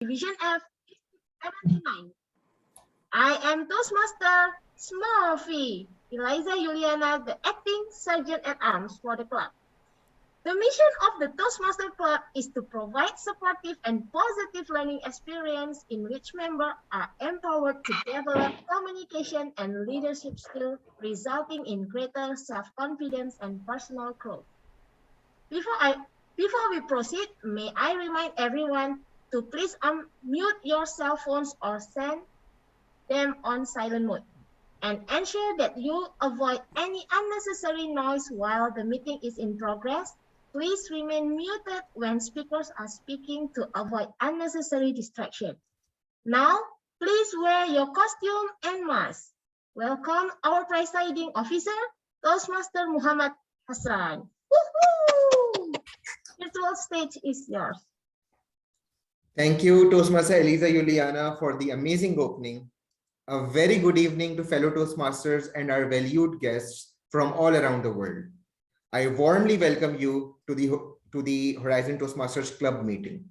Division F, 79. I am Toastmaster Small Fee, Eliza Juliana, the acting Sergeant at Arms for the club. The mission of the Toastmaster Club is to provide supportive and positive learning experience in which members are empowered to develop communication and leadership skills, resulting in greater self-confidence and personal growth. Before we proceed, may I remind everyone to please unmute your cell phones or send them on silent mode and ensure that you avoid any unnecessary noise while the meeting is in progress. Please remain muted when speakers are speaking to avoid unnecessary distraction. Now, please wear your costume and mask. Welcome our presiding officer, Toastmaster Muhammad Hassan. Woohoo! Virtual stage is yours. Thank you, Toastmaster Eliza Juliana, for the amazing opening. A very good evening to fellow Toastmasters and our valued guests from all around the world. I warmly welcome you to the Horizon Toastmasters Club meeting.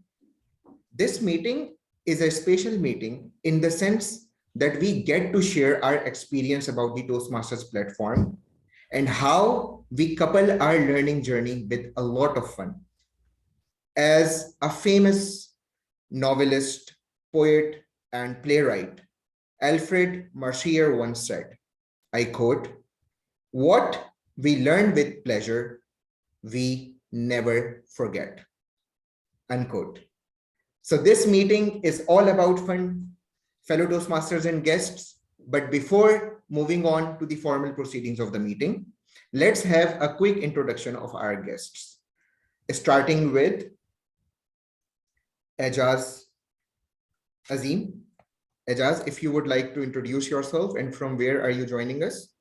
This meeting is a special meeting in the sense that we get to share our experience about the Toastmasters platform and how we couple our learning journey with a lot of fun. As a famous novelist, poet, and playwright, Alfred Mercier once said, I quote, "What we learn with pleasure, we never forget," unquote. So this meeting is all about fun, fellow Toastmasters and guests. But before moving on to the formal proceedings of the meeting, let's have a quick introduction of our guests, starting with Ejaz Azim. Ejaz, if you would like to introduce yourself and from where are you joining us?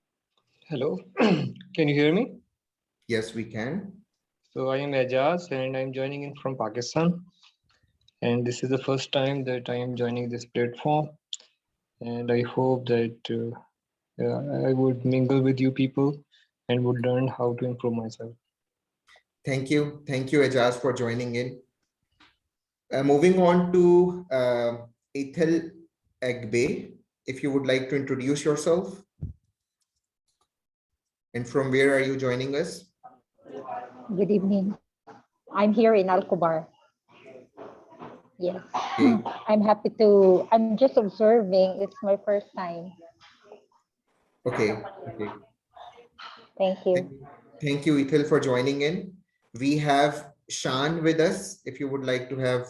Hello, can you hear me? Yes, we can. So I am Ejaz and I'm joining in from Pakistan. And this is the first time that I am joining this platform. And I hope that I would mingle with you people and would learn how to improve myself. Thank you. Thank you, Ejaz, for joining in. Moving on to Ethel Egbe, if you would like to introduce yourself. And from where are you joining us? Good evening. I'm here in Alcobar. Yes. Okay. I'm just observing. It's my first time. Okay. Okay. Thank you. Thank you, Ethel, for joining in. We have Shan with us, if you would like to have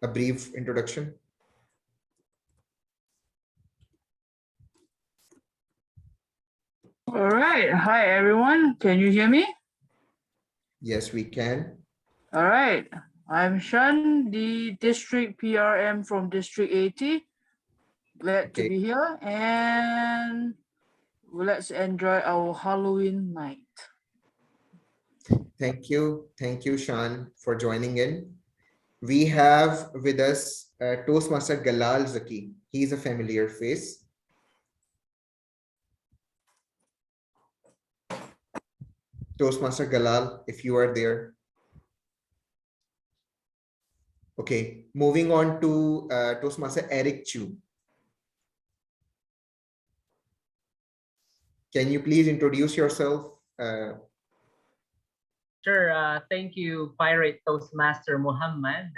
a brief introduction. All right. Hi, everyone. Can you hear me? Yes, we can. All right. I'm Shan, the district PRM from District 80. Glad to be here. And let's enjoy our Halloween night. Thank you. Thank you, Shan, for joining in. We have with us Toastmaster Galal Zaki. He's a familiar face. Toastmaster Galal, if you are there. Okay, moving on to Toastmaster Eric Chu. Can you please introduce yourself? Sure. Thank you, Pirate Toastmaster Muhammad.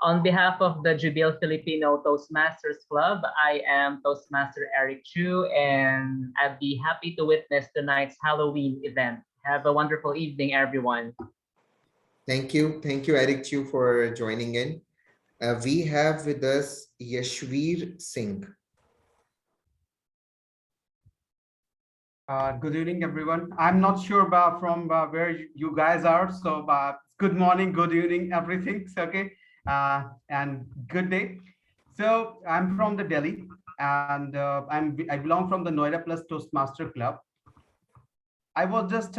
On behalf of the Jubil Filipino Toastmasters Club, I am Toastmaster Eric Chu, and I'd be happy to witness tonight's Halloween event. Have a wonderful evening, everyone. Thank you. Thank you, Eric Chu, for joining in. We have with us Yashveer Singh. Good evening, everyone. I'm not sure about from where you guys are. So good morning, good evening, everything. Okay. And good day. So I'm from the Delhi and I belong from the Noida Plus Toastmaster Club. I was just,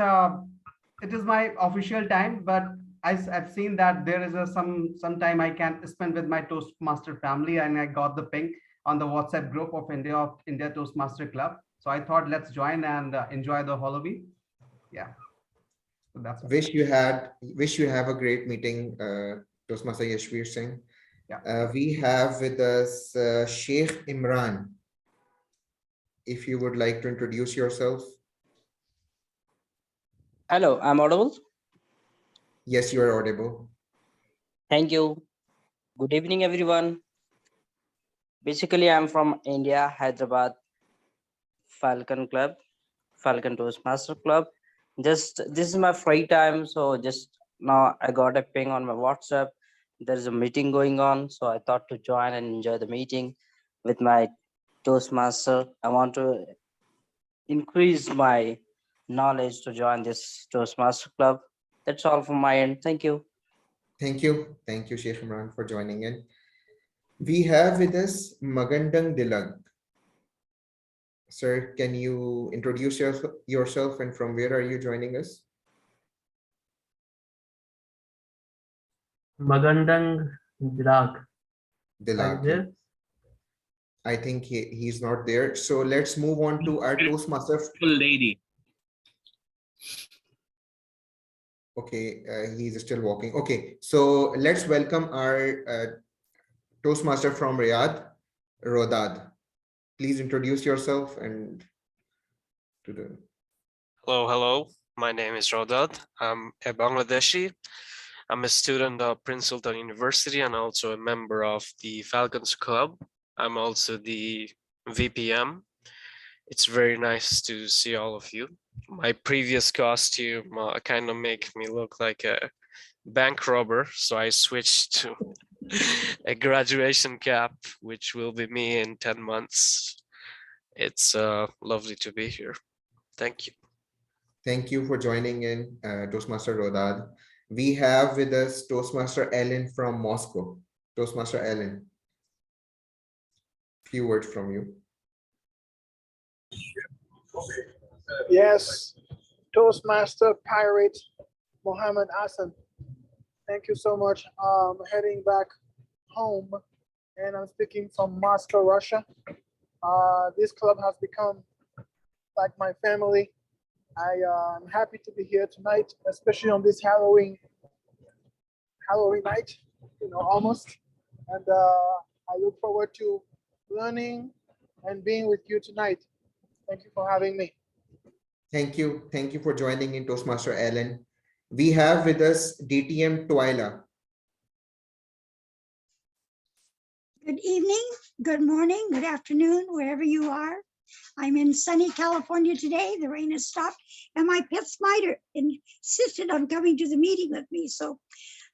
it is my official time, but I've seen that there is some time I can spend with my Toastmaster family, and I got the ping on the WhatsApp group of India Toastmaster Club. So I thought let's join and enjoy the Halloween. Yeah. So that's wish you have a great meeting, Toastmaster Yashveer Singh. We have with us Sheikh Imran. If you would like to introduce yourself. Hello, I'm audible. Yes, you are audible. Thank you. Good evening, everyone. Basically, I'm from India, Hyderabad, Falcon Club, Falcon Toastmaster Club. Just this is my free time, so just now I got a ping on my WhatsApp. There's a meeting going on, so I thought to join and enjoy the meeting with my Toastmaster. I want to increase my knowledge to join this Toastmaster Club. That's all from my end. Thank you. Thank you. Thank you, Sheikh Imran, for joining in. We have with us Magandang Dilag. Sir, can you introduce yourself and from where are you joining us? Magandang Dilag. Dilag. I think he's not there. So let's move on to our Toastmaster. Lady. Okay, he's still walking. Okay, so let's welcome our Toastmaster from Riyadh, Rodad. Please introduce yourself and to the. Hello. My name is Rodad. I'm a Bangladeshi. I'm a student of Prince Sultan University and also a member of the Falcons Club. I'm also the VPM. It's very nice to see all of you. My previous costume kind of make me look like a bank robber, so I switched to a graduation cap, which will be me in 10 months. It's lovely to be here. Thank you. Thank you for joining in, Toastmaster Rodad. We have with us Toastmaster Ellen from Moscow. Toastmaster Ellen, few words from you. Yes, Toastmaster Pirate Mohammed Hassan. Thank you so much. Heading back home, and I'm speaking from Moscow, Russia. This club has become like my family. I'm happy to be here tonight, especially on this Halloween night, almost. And I look forward to learning and being with you tonight. Thank you for having me. Thank you. Thank you for joining in, Toastmaster Ellen. We have with us DTM Twyla. Good evening, good morning, good afternoon, wherever you are. I'm in sunny California today. The rain has stopped, and my pet spider insisted on coming to the meeting with me. So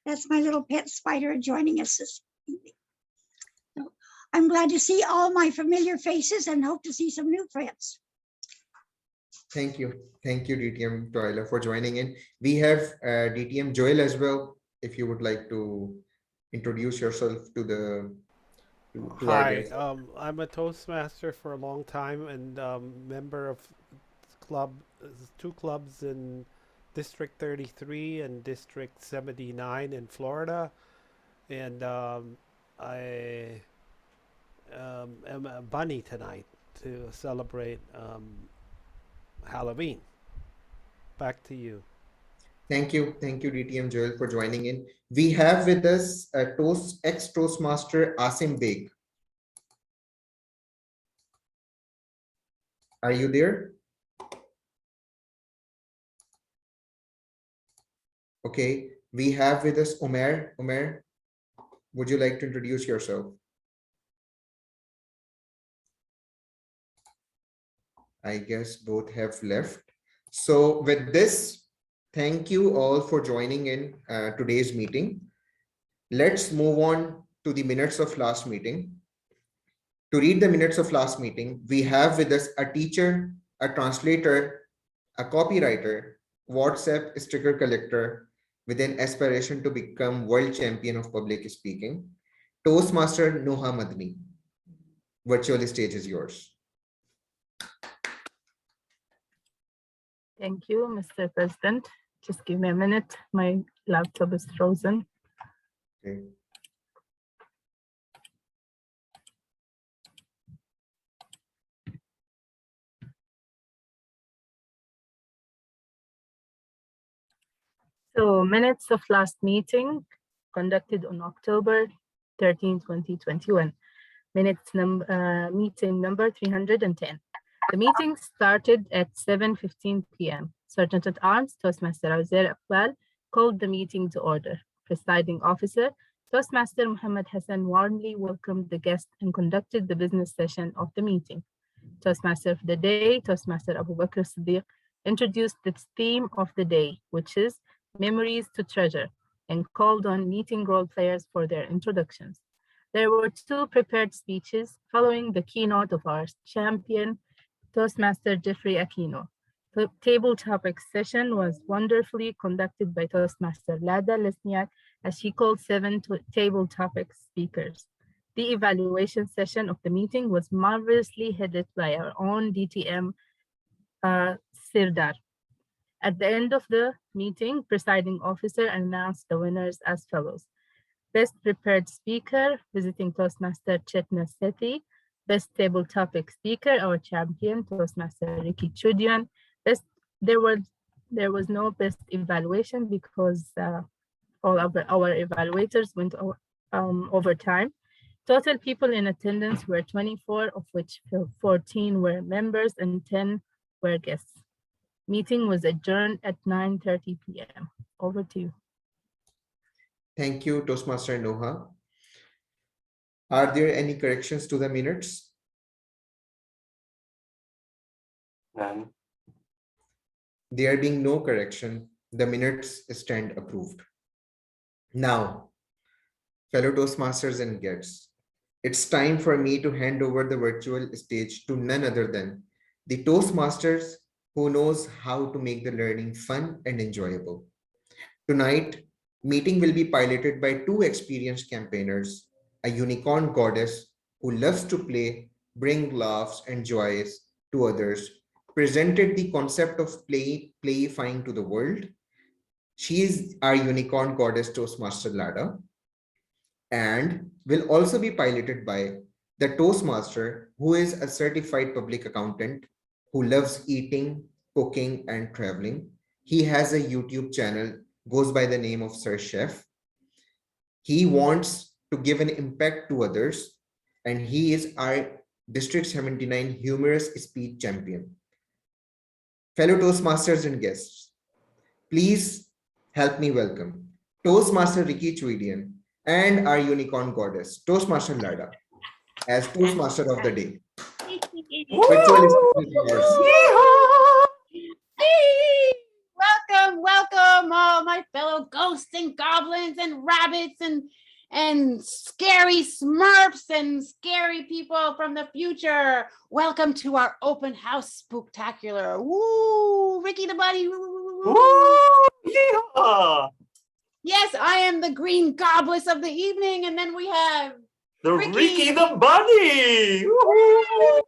that's my little pet spider joining us this evening. So I'm glad to see all my familiar faces and hope to see some new friends. Thank you. Thank you, DTM Twyla, for joining in. We have DTM Joel as well. If you would like to introduce yourself to the Hi, I'm a Toastmaster for a long time and member of two clubs in District 33 and District 79 in Florida. And I am a bunny tonight to celebrate Halloween. Back to you. Thank you, DTM Joel, for joining in. We have with us ex-Toastmaster Asim Beg. Are you there? Okay, we have with us Umair. Umair, would you like to introduce yourself? I guess both have left. So with this, thank you all for joining in today's meeting. Let's move on to the minutes of last meeting. To read the minutes of last meeting, we have with us a teacher, a translator, a copywriter, WhatsApp sticker collector with an aspiration to become world champion of public speaking, Toastmaster Noha Madni. Virtual stage is yours. Thank you, Mr. President. Just give me a minute. My laptop is frozen. Okay. So minutes of last meeting conducted on October 13, 2021. Meeting number 310. The meeting started at 7:15 p.m. Sergeant at Arms, Toastmaster Awzer Iqbal, called the meeting to order. Presiding officer, Toastmaster Muhammad Hassan warmly welcomed the guests and conducted the business session of the meeting. Toastmaster of the day, Toastmaster Abu Bakr Siddiq, introduced the theme of the day, which is Memories to Treasure, and called on meeting role players for their introductions. There were two prepared speeches following the keynote of our champion, Toastmaster Jeffrey Aquino. The table topic session was wonderfully conducted by Toastmaster Lada Lesniak as she called 7 table topic speakers. The evaluation session of the meeting was marvelously headed by our own DTM Sirdar. At the end of the meeting, presiding officer announced the winners as follows. Best prepared speaker, visiting Toastmaster Chetna Sethi. Best table topic speaker, our champion, Toastmaster Ricky Chudian. There was no best evaluation because all of our evaluators went over time. Total people in attendance were 24, of which 14 were members and 10 were guests. Meeting was adjourned at 9:30 p.m. Over to you. Thank you, Toastmaster Noha. Are there any corrections to the minutes? None. There being no correction, the minutes stand approved. Now, fellow Toastmasters and guests, it's time for me to hand over the virtual stage to none other than the Toastmasters who knows how to make the learning fun and enjoyable. Tonight, meeting will be piloted by two experienced campaigners, a unicorn goddess who loves to play, bring laughs and joys to others, presented the concept of playifying to the world. She is our unicorn goddess Toastmaster Lada, and will also be piloted by the Toastmaster, who is a certified public accountant who loves eating, cooking, and traveling. He has a YouTube channel, goes by the name of Sir Chef. He wants to give an impact to others, and he is our District 79 humorous speech champion. Fellow Toastmasters and guests, please help me welcome Toastmaster Ricky Chuidian and our unicorn goddess, Toastmaster Lada, as Toastmaster of the day. Welcome, all my fellow ghosts and goblins and rabbits and scary smurfs and scary people from the future. Welcome to our open house spooktacular. Woo, Ricky the Bunny. Yeehaw! Yes, I am the green gobless of the evening, and then we have the Ricky the Bunny. Woo!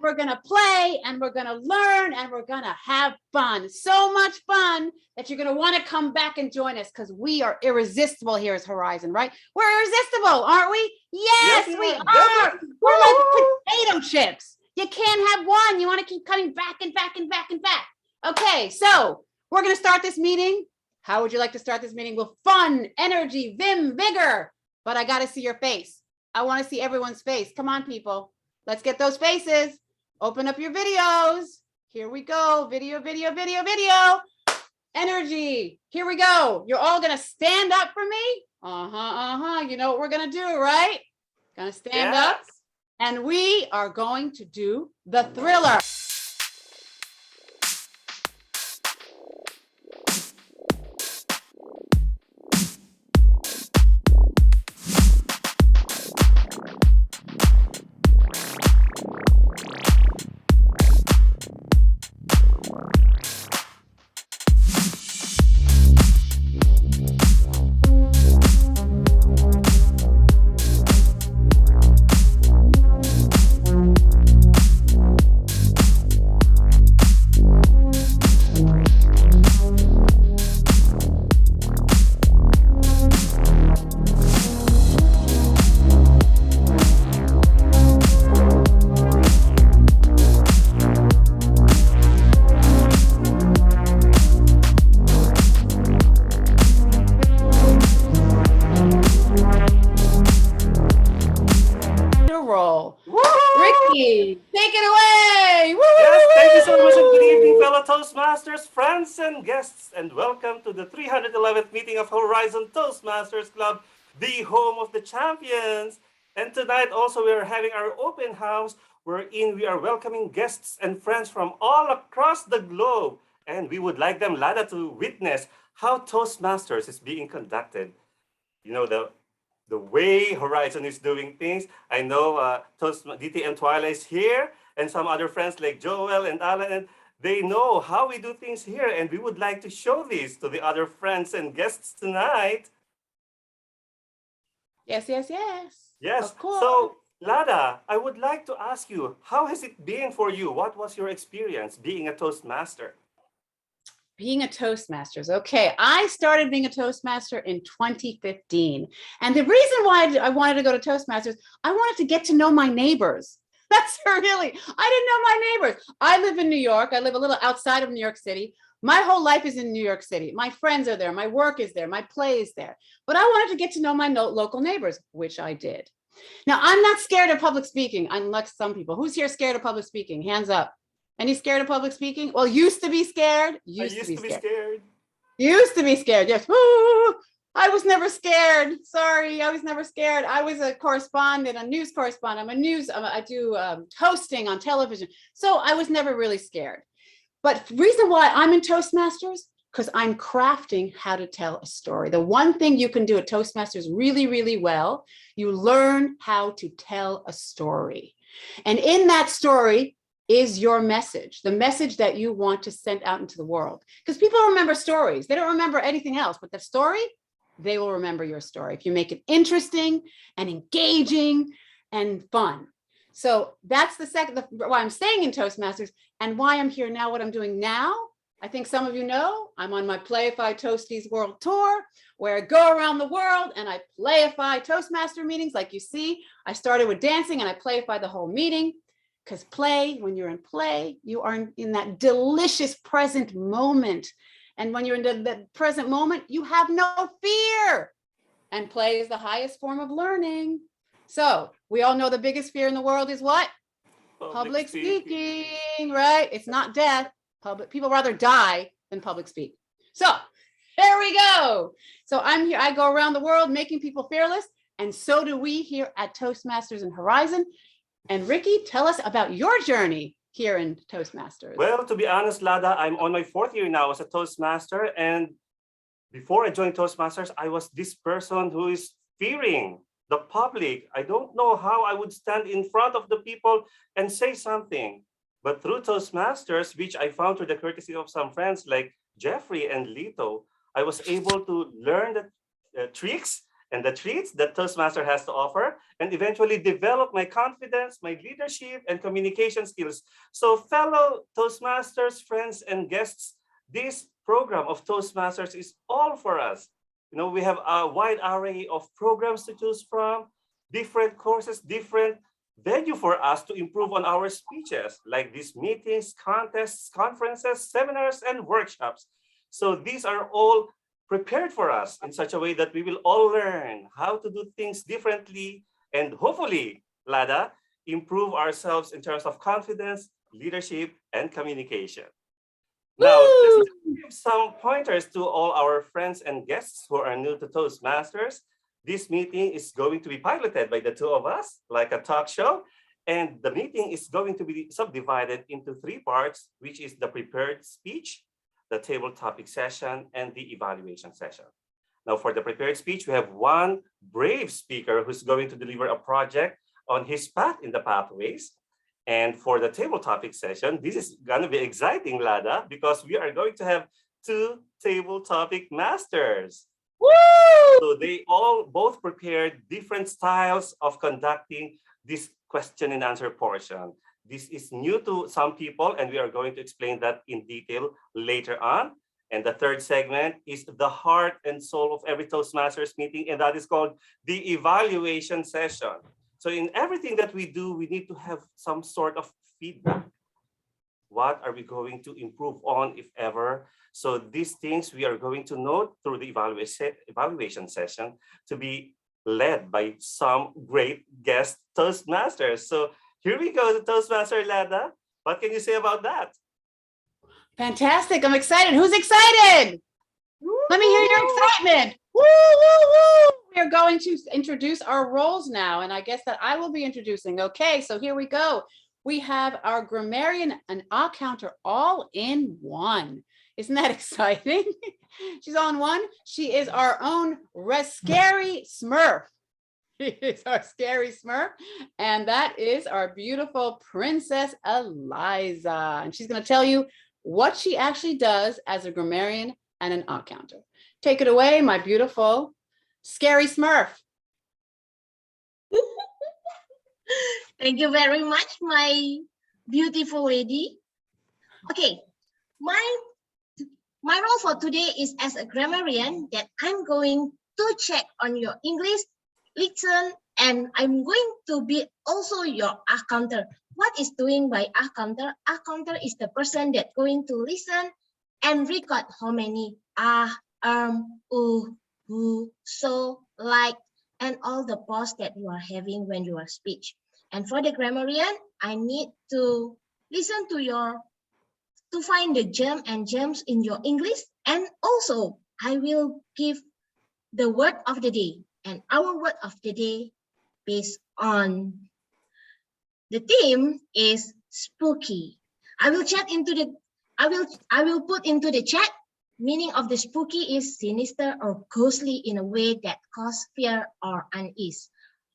We're gonna play and we're gonna learn and we're gonna have fun. So much fun that you're gonna want to come back and join us because we are irresistible here as Horizon, right? We're irresistible, aren't we? Yes, we are. We're like potato chips. You can't have one. You want to keep coming back and back and back and back. Okay, so we're gonna start this meeting. How would you like to start this meeting? With fun, energy, vim, vigor. But I gotta see your face. I want to see everyone's face. Come on, people. Let's get those faces. Open up your videos. Here we go. Video. Energy. Here we go. You're all going to stand up for me. You know what we're going to do, right? Going to stand up. And we are going to do the thriller. Wonderful. Ricky, take it away. Yes, thank you so much and good evening, fellow Toastmasters, friends and guests, and welcome to the 311th meeting of Horizon Toastmasters Club, the home of the champions. And tonight also we are having our open house wherein we are welcoming guests and friends from all across the globe. And we would like them, Lada, to witness how Toastmasters is being conducted. You know, the way Horizon is doing things. I know DTM Twilight is here and some other friends like Joel and Alan, and they know how we do things here. And we would like to show this to the other friends and guests tonight. Yes, yes, yes. Yes. Of course. So, Lada, I would like to ask you, how has it been for you? What was your experience being a Toastmaster? Being a Toastmasters. Okay, I started being a Toastmaster in 2015. And the reason why I wanted to go to Toastmasters, I wanted to get to know my neighbors. That's really, I didn't know my neighbors. I live in New York. I live a little outside of New York City. My whole life is in New York City. My friends are there. My work is there. My play is there. But I wanted to get to know my local neighbors, which I did. Now, I'm not scared of public speaking, unlike some people. Who's here scared of public speaking? Hands up. Any scared of public speaking? Well, used to be scared. Used to be scared. Used to be scared. Yes. Woo! I was never scared. Sorry, I was never scared. I was a correspondent, a news correspondent. I do hosting on television. So I was never really scared. But the reason why I'm in Toastmasters, because I'm crafting how to tell a story. The one thing you can do at Toastmasters really, really well, you learn how to tell a story. And in that story is your message, the message that you want to send out into the world. Because people remember stories. They don't remember anything else, but the story, they will remember your story if you make it interesting and engaging and fun. So that's why I'm staying in Toastmasters and why I'm here now, what I'm doing now. I think some of you know, I'm on my Playify Toasties World Tour, where I go around the world and I playify Toastmaster meetings. Like you see, I started with dancing and I playify the whole meeting. Because when you're in play, you are in that delicious present moment. And when you're in the present moment, you have no fear. And play is the highest form of learning. So we all know the biggest fear in the world is what? Public speaking, right? It's not death. People rather die than public speak. So there we go. So I'm here. I go around the world making people fearless. And so do we here at Toastmasters and Horizon. And Ricky, tell us about your journey here in Toastmasters. Well, to be honest, Lada, I'm on my 4th year now as a Toastmaster. And before I joined Toastmasters, I was this person who is fearing the public. I don't know how I would stand in front of the people and say something. But through Toastmasters, which I found through the courtesy of some friends like Jeffrey and Lito, I was able to learn the tricks and the treats that Toastmaster has to offer, and eventually develop my confidence, my leadership, and communication skills. So fellow Toastmasters, friends, and guests, this program of Toastmasters is all for us. You know, we have a wide array of programs to choose from, different courses, different venue for us to improve on our speeches, like these meetings, contests, conferences, seminars, and workshops. So these are all prepared for us in such a way that we will all learn how to do things differently and hopefully, Lada, improve ourselves in terms of confidence, leadership, and communication. Now, let's give some pointers to all our friends and guests who are new to Toastmasters. This meeting is going to be piloted by the two of us, like a talk show. And the meeting is going to be subdivided into 3 parts, which is the prepared speech, the table topic session, and the evaluation session. Now, for the prepared speech, we have one brave speaker who's going to deliver a project on his path in the pathways. And for the table topic session, this is going to be exciting, Lada, because we are going to have 2 table topic masters. Woo! So they both prepared different styles of conducting this question and answer portion. This is new to some people, and we are going to explain that in detail later on. And the 3rd segment is the heart and soul of every Toastmasters meeting, and that is called the evaluation session. So in everything that we do, we need to have some sort of feedback. What are we going to improve on, if ever? So these things we are going to note through the evaluation session to be led by some great guest Toastmasters. So here we go, the Toastmaster Lada. What can you say about that? Fantastic. I'm excited. Who's excited? Let me hear your excitement. Woo, woo, woo. We are going to introduce our roles now, and I guess that I will be introducing. Okay, so here we go. We have our grammarian and our counter all in one. Isn't that exciting? She's all in one. She is our own scary Smurf. She is our scary Smurf. And that is our beautiful Princess Eliza. And she's going to tell you what she actually does as a grammarian and an odd counter. Take it away, my beautiful scary Smurf. Thank you very much, my beautiful lady. Okay, my role for today is as a grammarian that I'm going to check on your English, listen, and I'm going to be also your counter. What is doing by counter? Counter is the person that going to listen and record how many who, so, like, and all the pause that you are having when you are speech. And for the grammarian, I need to listen to find the gem and gems in your English. And also, I will give the word of the day. And our word of the day based on the theme is spooky. I will put into the chat. Meaning of the spooky is sinister or ghostly in a way that causes fear or unease,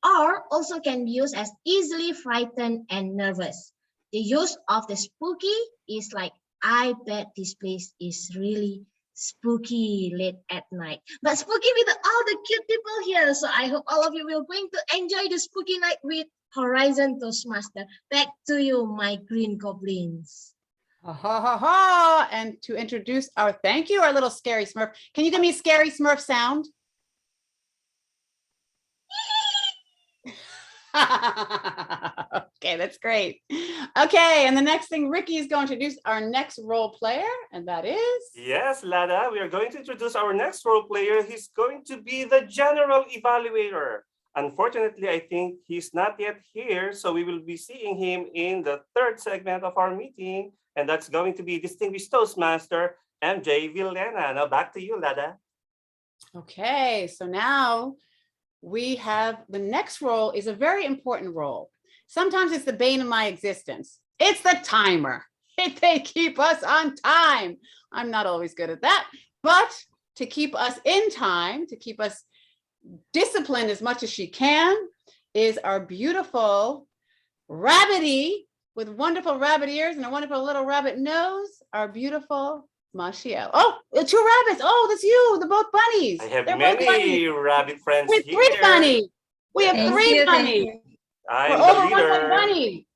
or also can be used as easily frightened and nervous. The use of the spooky is like, I bet this place is really spooky late at night. But spooky with all the cute people here. So I hope all of you will going to enjoy the spooky night with Horizon Toastmaster. Back to you, my green goblins. Ha ha ha ha. And to introduce our thank you, our little scary Smurf. Can you give me a scary Smurf sound? Okay, that's great. Okay, and the next thing, Ricky is going to introduce our next role player, and that is? Yes, Lada, we are going to introduce our next role player. He's going to be the general evaluator. Unfortunately, I think he's not yet here, so we will be seeing him in the third segment of our meeting, and that's going to be Distinguished Toastmaster MJ Villena. Now back to you, Lada. Okay, so now we have the next role is a very important role. Sometimes it's the bane of my existence. It's the timer. They keep us on time. I'm not always good at that, but to keep us in time, to keep us disciplined as much as she can, is our beautiful rabbity with wonderful rabbit ears and a wonderful little rabbit nose, our beautiful Mashiel. Oh, 2 rabbits. Oh, that's you, the both bunnies. I have They're many rabbit friends with here. 3 bunnies. We have Thank 3 you, bunnies. I'm We're the over leader. 1 bunny.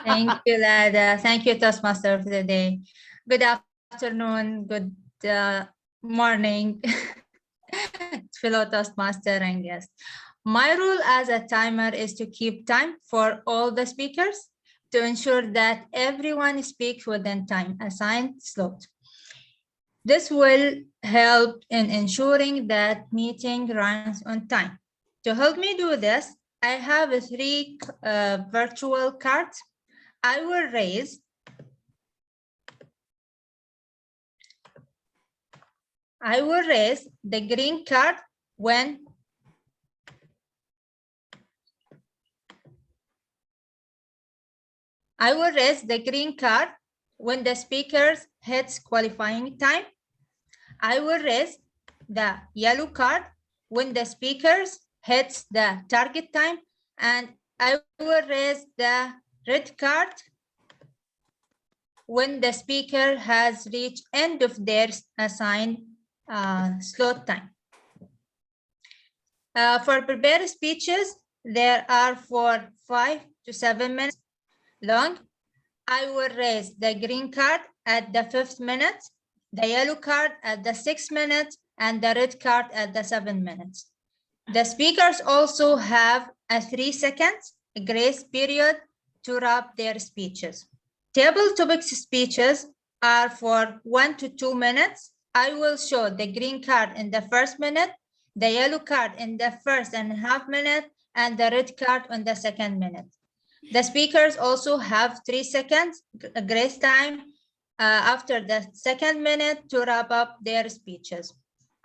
Thank you, Lada. Thank you, Toastmaster, for the day. Good afternoon, good morning, fellow Toastmaster and guests. My role as a timer is to keep time for all the speakers to ensure that everyone speaks within time assigned slot. This will help in ensuring that meeting runs on time. To help me do this, I have 3 virtual cards. I will raise the green card when the speaker hits qualifying time. I will raise the yellow card when the speaker hits the target time, and I will raise the red card when the speaker has reached end of their assigned slot time. For prepared speeches, there are for 5 to 7 minutes long. I will raise the green card at the 5th minute, the yellow card at the 6th minute, and the red card at the 7th minute. The speakers also have a 3 seconds grace period to wrap their speeches. Table topics speeches are for 1 to 2 minutes. I will show the green card in the 1st minute, the yellow card in the first and a half minute, and the red card on the second minute. The speakers also have 3 seconds grace time after the second minute to wrap up their speeches.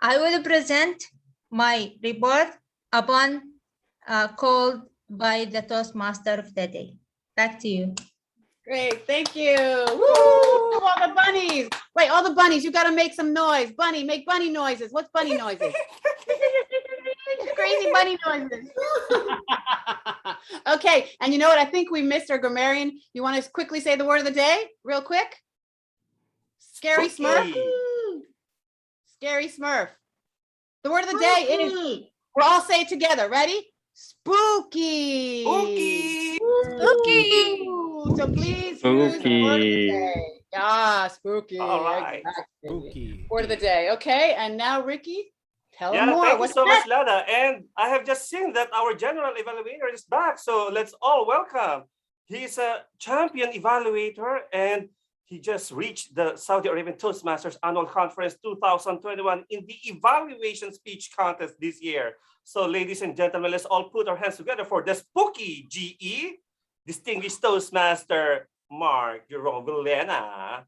I will present my report upon called by the Toastmaster of the day. Back to you. Great, thank you. Woo! All the bunnies. Wait, all the bunnies, you gotta make some noise. Bunny, make bunny noises. What's bunny noises? Crazy bunny noises. Okay, and you know what? I think we missed our grammarian. You want to quickly say the word of the day, real quick? Scary Smurf. Scary Smurf. The word of the day is, we'll all say it together. Ready? Spooky. Spooky. Spooky. So please use the word of the Spooky. day. Yeah, spooky. All right. Exactly. Spooky. Word of the day. Okay, and now Ricky, tell them Yeah, more. thank you What's so much, next? Lada. And I have just seen that our general evaluator is back. So let's all welcome. He's a champion evaluator and he just reached the Saudi Arabian Toastmasters Annual Conference 2021 in the evaluation speech contest this year. So ladies and gentlemen, let's all put our hands together for the spooky GE, Distinguished Toastmaster Mark Jerome Villena.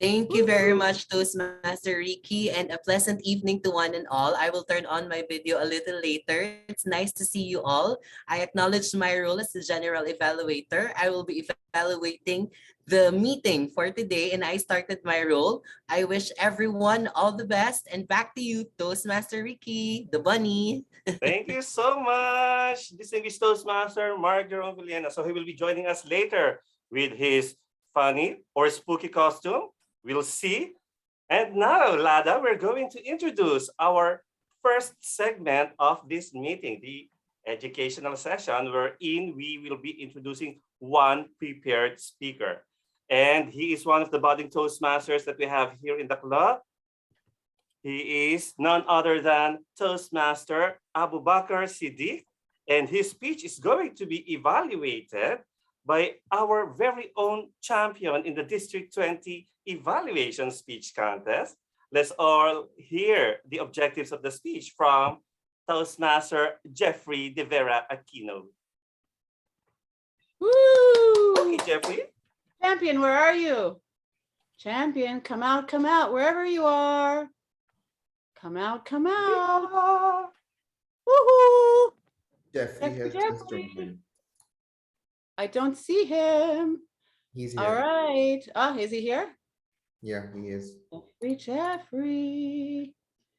Thank you very much, Toastmaster Ricky, and a pleasant evening to one and all. I will turn on my video a little later. It's nice to see you all. I acknowledge my role as the general evaluator. I will be evaluating the meeting for today, and I started my role. I wish everyone all the best, and back to you, Toastmaster Ricky, the bunny. Thank you so much, Distinguished Toastmaster Mark Jerome Villena. So he will be joining us later with his funny or spooky costume. We'll see. And now, Lada, we're going to introduce our first segment of this meeting, the educational session, wherein we will be introducing one prepared speaker. And he is one of the budding Toastmasters that we have here in the club. He is none other than Toastmaster Abu Bakr Siddiq, and his speech is going to be evaluated by our very own champion in the District 20 evaluation speech contest. Let's all hear the objectives of the speech from Toastmaster Jeffrey De Vera Aquino. Woo! Okay, Jeffrey. Champion, where are you? Champion, come out, wherever you are. Come out. Woohoo! Jeffrey has just joined in. I don't see him. He's here. All right. Oh, is he here? Yeah, he is. Jeffrey.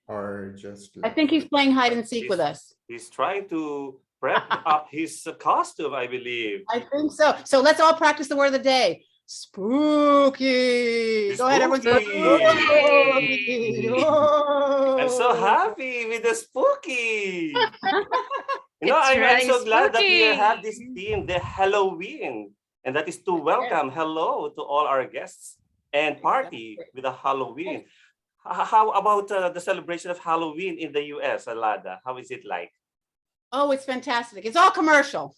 Or just. I think he's playing hide and seek with us. He's trying to prep up his costume, I believe. I think so. So let's all practice the word of the day. Spooky. Go ahead, everyone. Spooky. I'm so happy with the spooky. I'm really so glad that we spooky. have this theme, the Halloween. And that is to welcome hello to all our guests and party with a Halloween. How about the celebration of Halloween in the US, Alada? How is it like? Oh, it's fantastic. It's all commercial.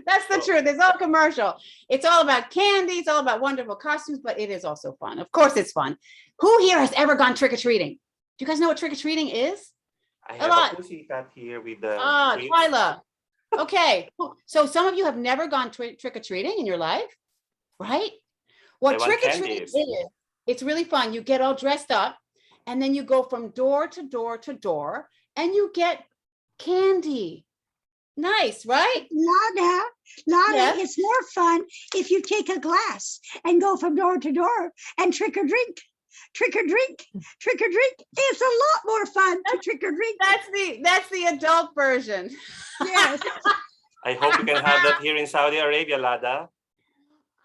That's the truth. It's all commercial. It's all about candy. It's all about wonderful costumes, but it is also fun. Of course, it's fun. Who here has ever gone trick-or-treating? Do you guys know what trick-or-treating is? I have a pussycat here with the. Twyla. Okay. So some of you have never gone trick-or-treating in your life, right? What I want trick-or-treating candies. is, it's really fun. You get all dressed up and then you go from door to door to door and you get candy. Nice, right? Lada, Yes. it's more fun if you take a glass and go from door to door and trick or drink. Trick or drink, trick or drink. It's a lot more fun to trick or drink. That's the adult version. Yes. I hope you can have that here in Saudi Arabia, Lada.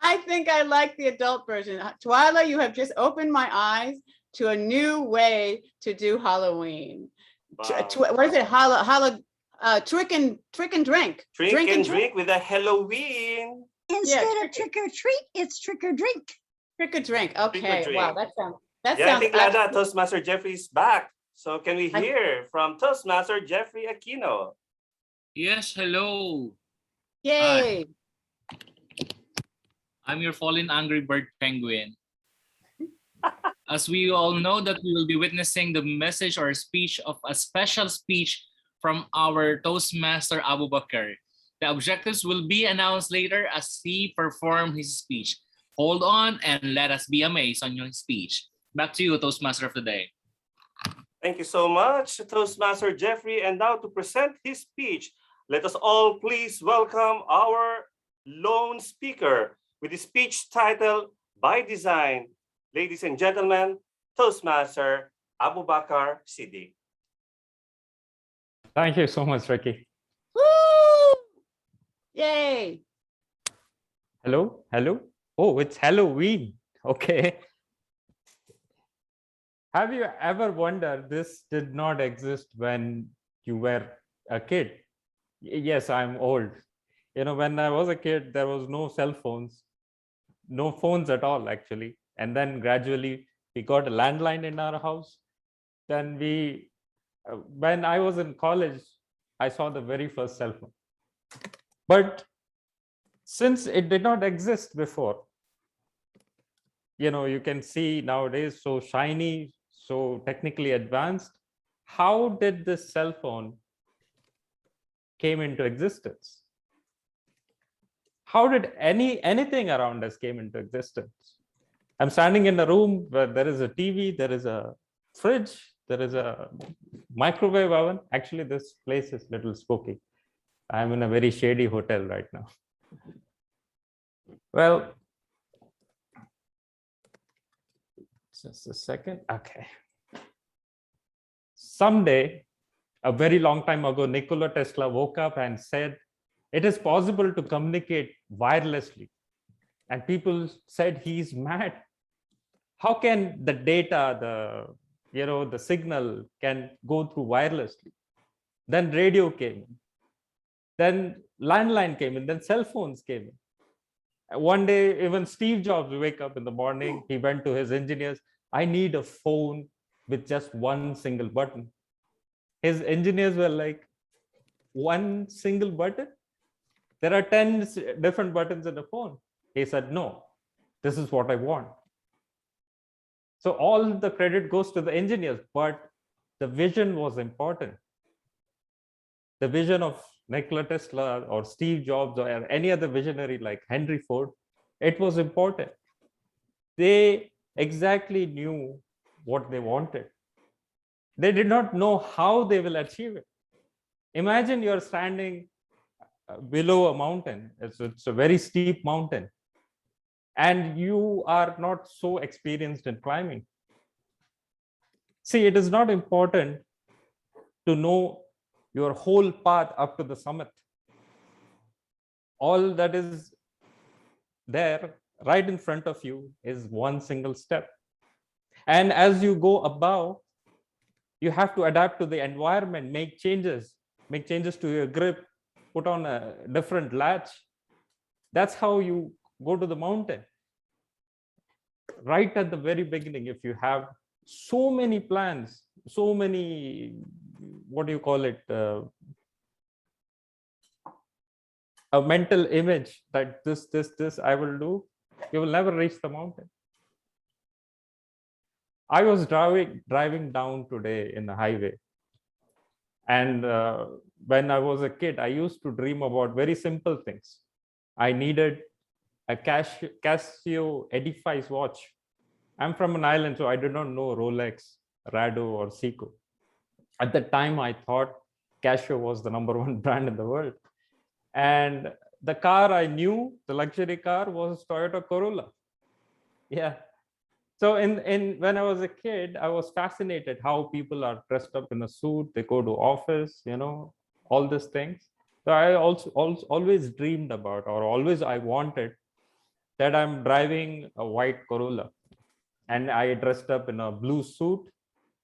I think I like the adult version. Twyla, you have just opened my eyes to a new way to do Halloween. Wow. What is it? Trick and drink. Drink and drink with a Halloween. Instead of trick or treat, it's trick or drink. Trick or drink. Okay. drink. Wow, that sounds. I think Lada, Toastmaster Jeffrey is back. So can we hear from Toastmaster Jeffrey Aquino? Yes, hello. Yay. I'm your fallen angry bird penguin. as we all know that we will be witnessing the message or speech of a special speech from our Toastmaster Abu Bakr. The objectives will be announced later as he performs his speech. Hold on and let us be amazed on your speech. Back to you, Toastmaster of the day. Thank you so much, Toastmaster Jeffrey. And now to present his speech, let us all please welcome our lone speaker with his speech titled By Design. Ladies and gentlemen, Toastmaster Abu Bakr Siddiq. Thank you so much, Ricky. Woo! Yay! Hello, hello. Oh, it's Halloween. Okay. Have you ever wondered this did not exist when you were a kid? Yes, I'm old. You know, when I was a kid, there was no cell phones, no phones at all, actually. And then gradually we got a landline in our house. Then when I was in college, I saw the very first cell phone. But since it did not exist before, you know, you can see nowadays so shiny, so technically advanced. How did this cell phone came into existence? How did anything around us came into existence? I'm standing in a room where there is a TV, there is a fridge, there is a microwave oven. Actually, this place is a little spooky. I'm in a very shady hotel right now. Well, just a second. Okay. Someday, a very long time ago, Nikola Tesla woke up and said, it is possible to communicate wirelessly. And people said he's mad. How can the data, the signal can go through wirelessly? Then radio came in. Then landline came in. Then cell phones came in. One day, even Steve Jobs wake up in the morning. He went to his engineers. I need a phone with just one single button. His engineers were like, one single button? There are 10 different buttons in the phone. He said, no, this is what I want. So all the credit goes to the engineers, but the vision was important. The vision of Nikola Tesla or Steve Jobs or any other visionary like Henry Ford, it was important. They exactly knew what they wanted. They did not know how they will achieve it. Imagine you're standing below a mountain. It's a very steep mountain. And you are not so experienced in climbing. See, it is not important to know your whole path up to the summit. All that is there right in front of you is one single step. And as you go above, you have to adapt to the environment, make changes to your grip, put on a different latch. That's how you go to the mountain. Right at the very beginning, if you have so many plans, so many, what do you call it? A mental image that this I will do, you will never reach the mountain. I was driving down today in the highway. And when I was a kid, I used to dream about very simple things. I needed a Casio Edifice watch. I'm from an island, so I did not know Rolex, Rado, or Seiko. At the time, I thought Casio was the #1 brand in the world. And the car I knew, the luxury car, was Toyota Corolla. Yeah. So when I was a kid, I was fascinated how people are dressed up in a suit, they go to office, you know, all these things. So I also always dreamed about, or always I wanted, that I'm driving a white Corolla. And I dressed up in a blue suit.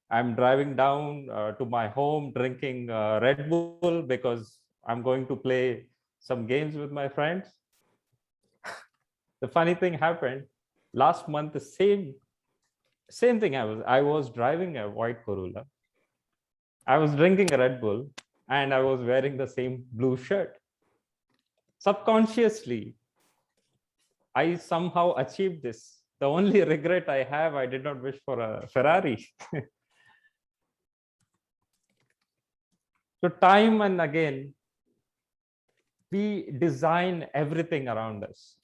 I'm driving down to my home drinking Red Bull because I'm going to play some games with my friends. The funny thing happened last month. The same thing. I was driving a white Corolla. I was drinking a Red Bull, and I was wearing the same blue shirt. Subconsciously, I somehow achieved this The only regret I have, I did not wish for a Ferrari. So time and again, we design everything around us.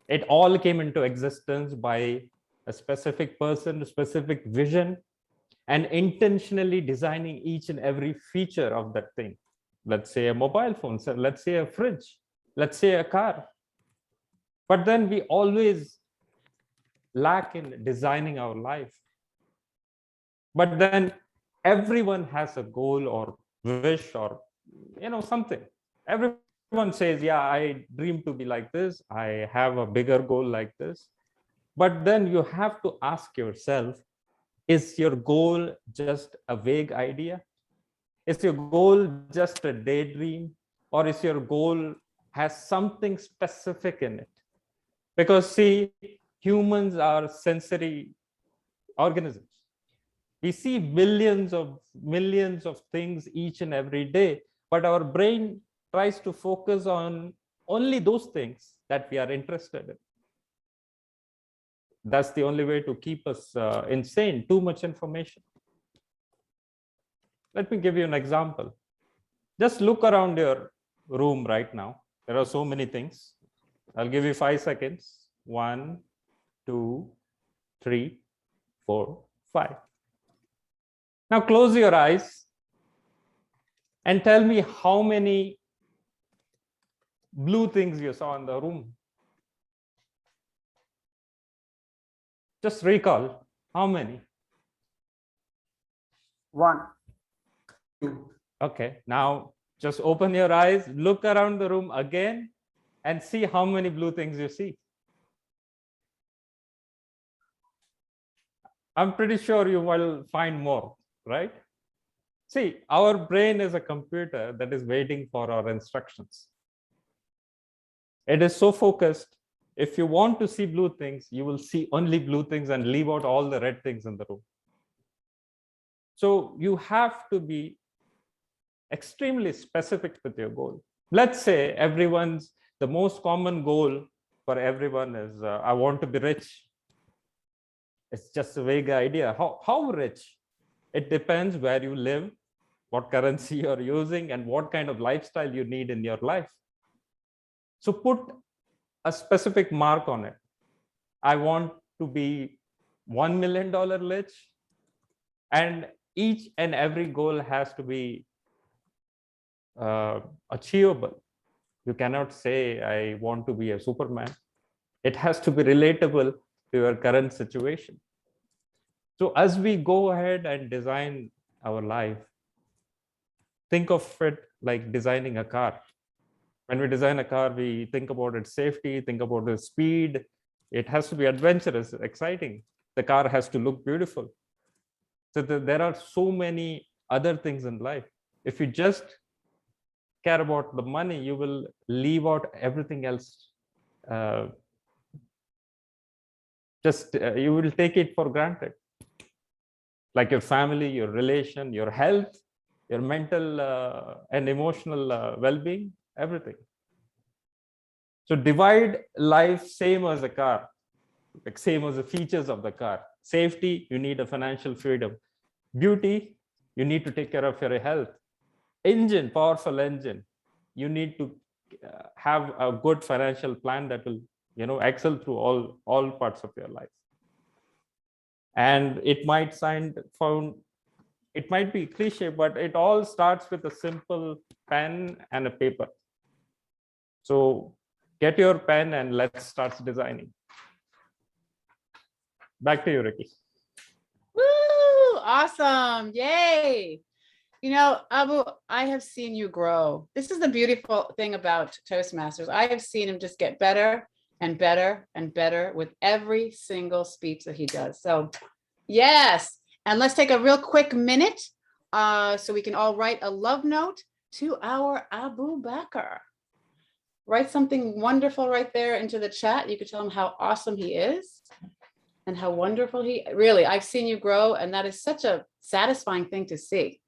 It all came into existence by a specific person, a specific vision, and intentionally designing each and every feature of that thing. Let's say a mobile phone, so let's say a fridge, let's say a car. But then we always lack in designing our life. But then everyone has a goal or wish or something. Everyone says, yeah, I dream to be like this, I have a bigger goal like this. But then you have to ask yourself, is your goal just a vague idea? Is your goal just a daydream? Or is your goal has something specific in it? Because see, humans are sensory organisms. We see millions of things each and every day, but our brain tries to focus on only those things that we are interested in. That's the only way to keep us insane, too much information. Let me give you an example. Just look around your room right now. There are so many things. I'll give you 5 seconds. 1, 2, 3, 4, 5. Now close your eyes and tell me how many blue things you saw in the room. Just recall, how many? 1. 2. Okay, now just open your eyes, look around the room again, and see how many blue things you see. I'm pretty sure you will find more, right? See, our brain is a computer that is waiting for our instructions. It is so focused. If you want to see blue things, you will see only blue things and leave out all the red things in the room. So you have to be extremely specific with your goal. Let's say the most common goal for everyone is, I want to be rich. It's just a vague idea. How rich? It depends where you live, what currency you're using, and what kind of lifestyle you need in your life. So put a specific mark on it. I want to be $1 million rich, and each and every goal has to be achievable. You cannot say, I want to be a Superman. It has to be relatable to your current situation. So as we go ahead and design our life, think of it like designing a car. When we design a car, we think about its safety, think about its speed. It has to be adventurous, exciting. The car has to look beautiful. So there are so many other things in life. If you just care about the money, you will leave out everything else. You will take it for granted. Like your family, your relation, your health, your mental and emotional well-being, everything. So divide life same as a car, like same as the features of the car. Safety, you need a financial freedom. Beauty, you need to take care of your health. Engine, powerful engine, you need to have a good financial plan that will excel through all parts of your life. And it might be cliche, but it all starts with a simple pen and a paper. So get your pen and let's start designing. Back to you, Ricky. Woo! Awesome. Yay. Abu, I have seen you grow. This is the beautiful thing about Toastmasters. I have seen him just get better and better and better with every single speech that he does. So yes. And let's take a real quick minute so we can all write a love note to our Abu Bakr. Write something wonderful right there into the chat. You could tell him how awesome he is and how wonderful really, I've seen you grow, and that is such a satisfying thing to see.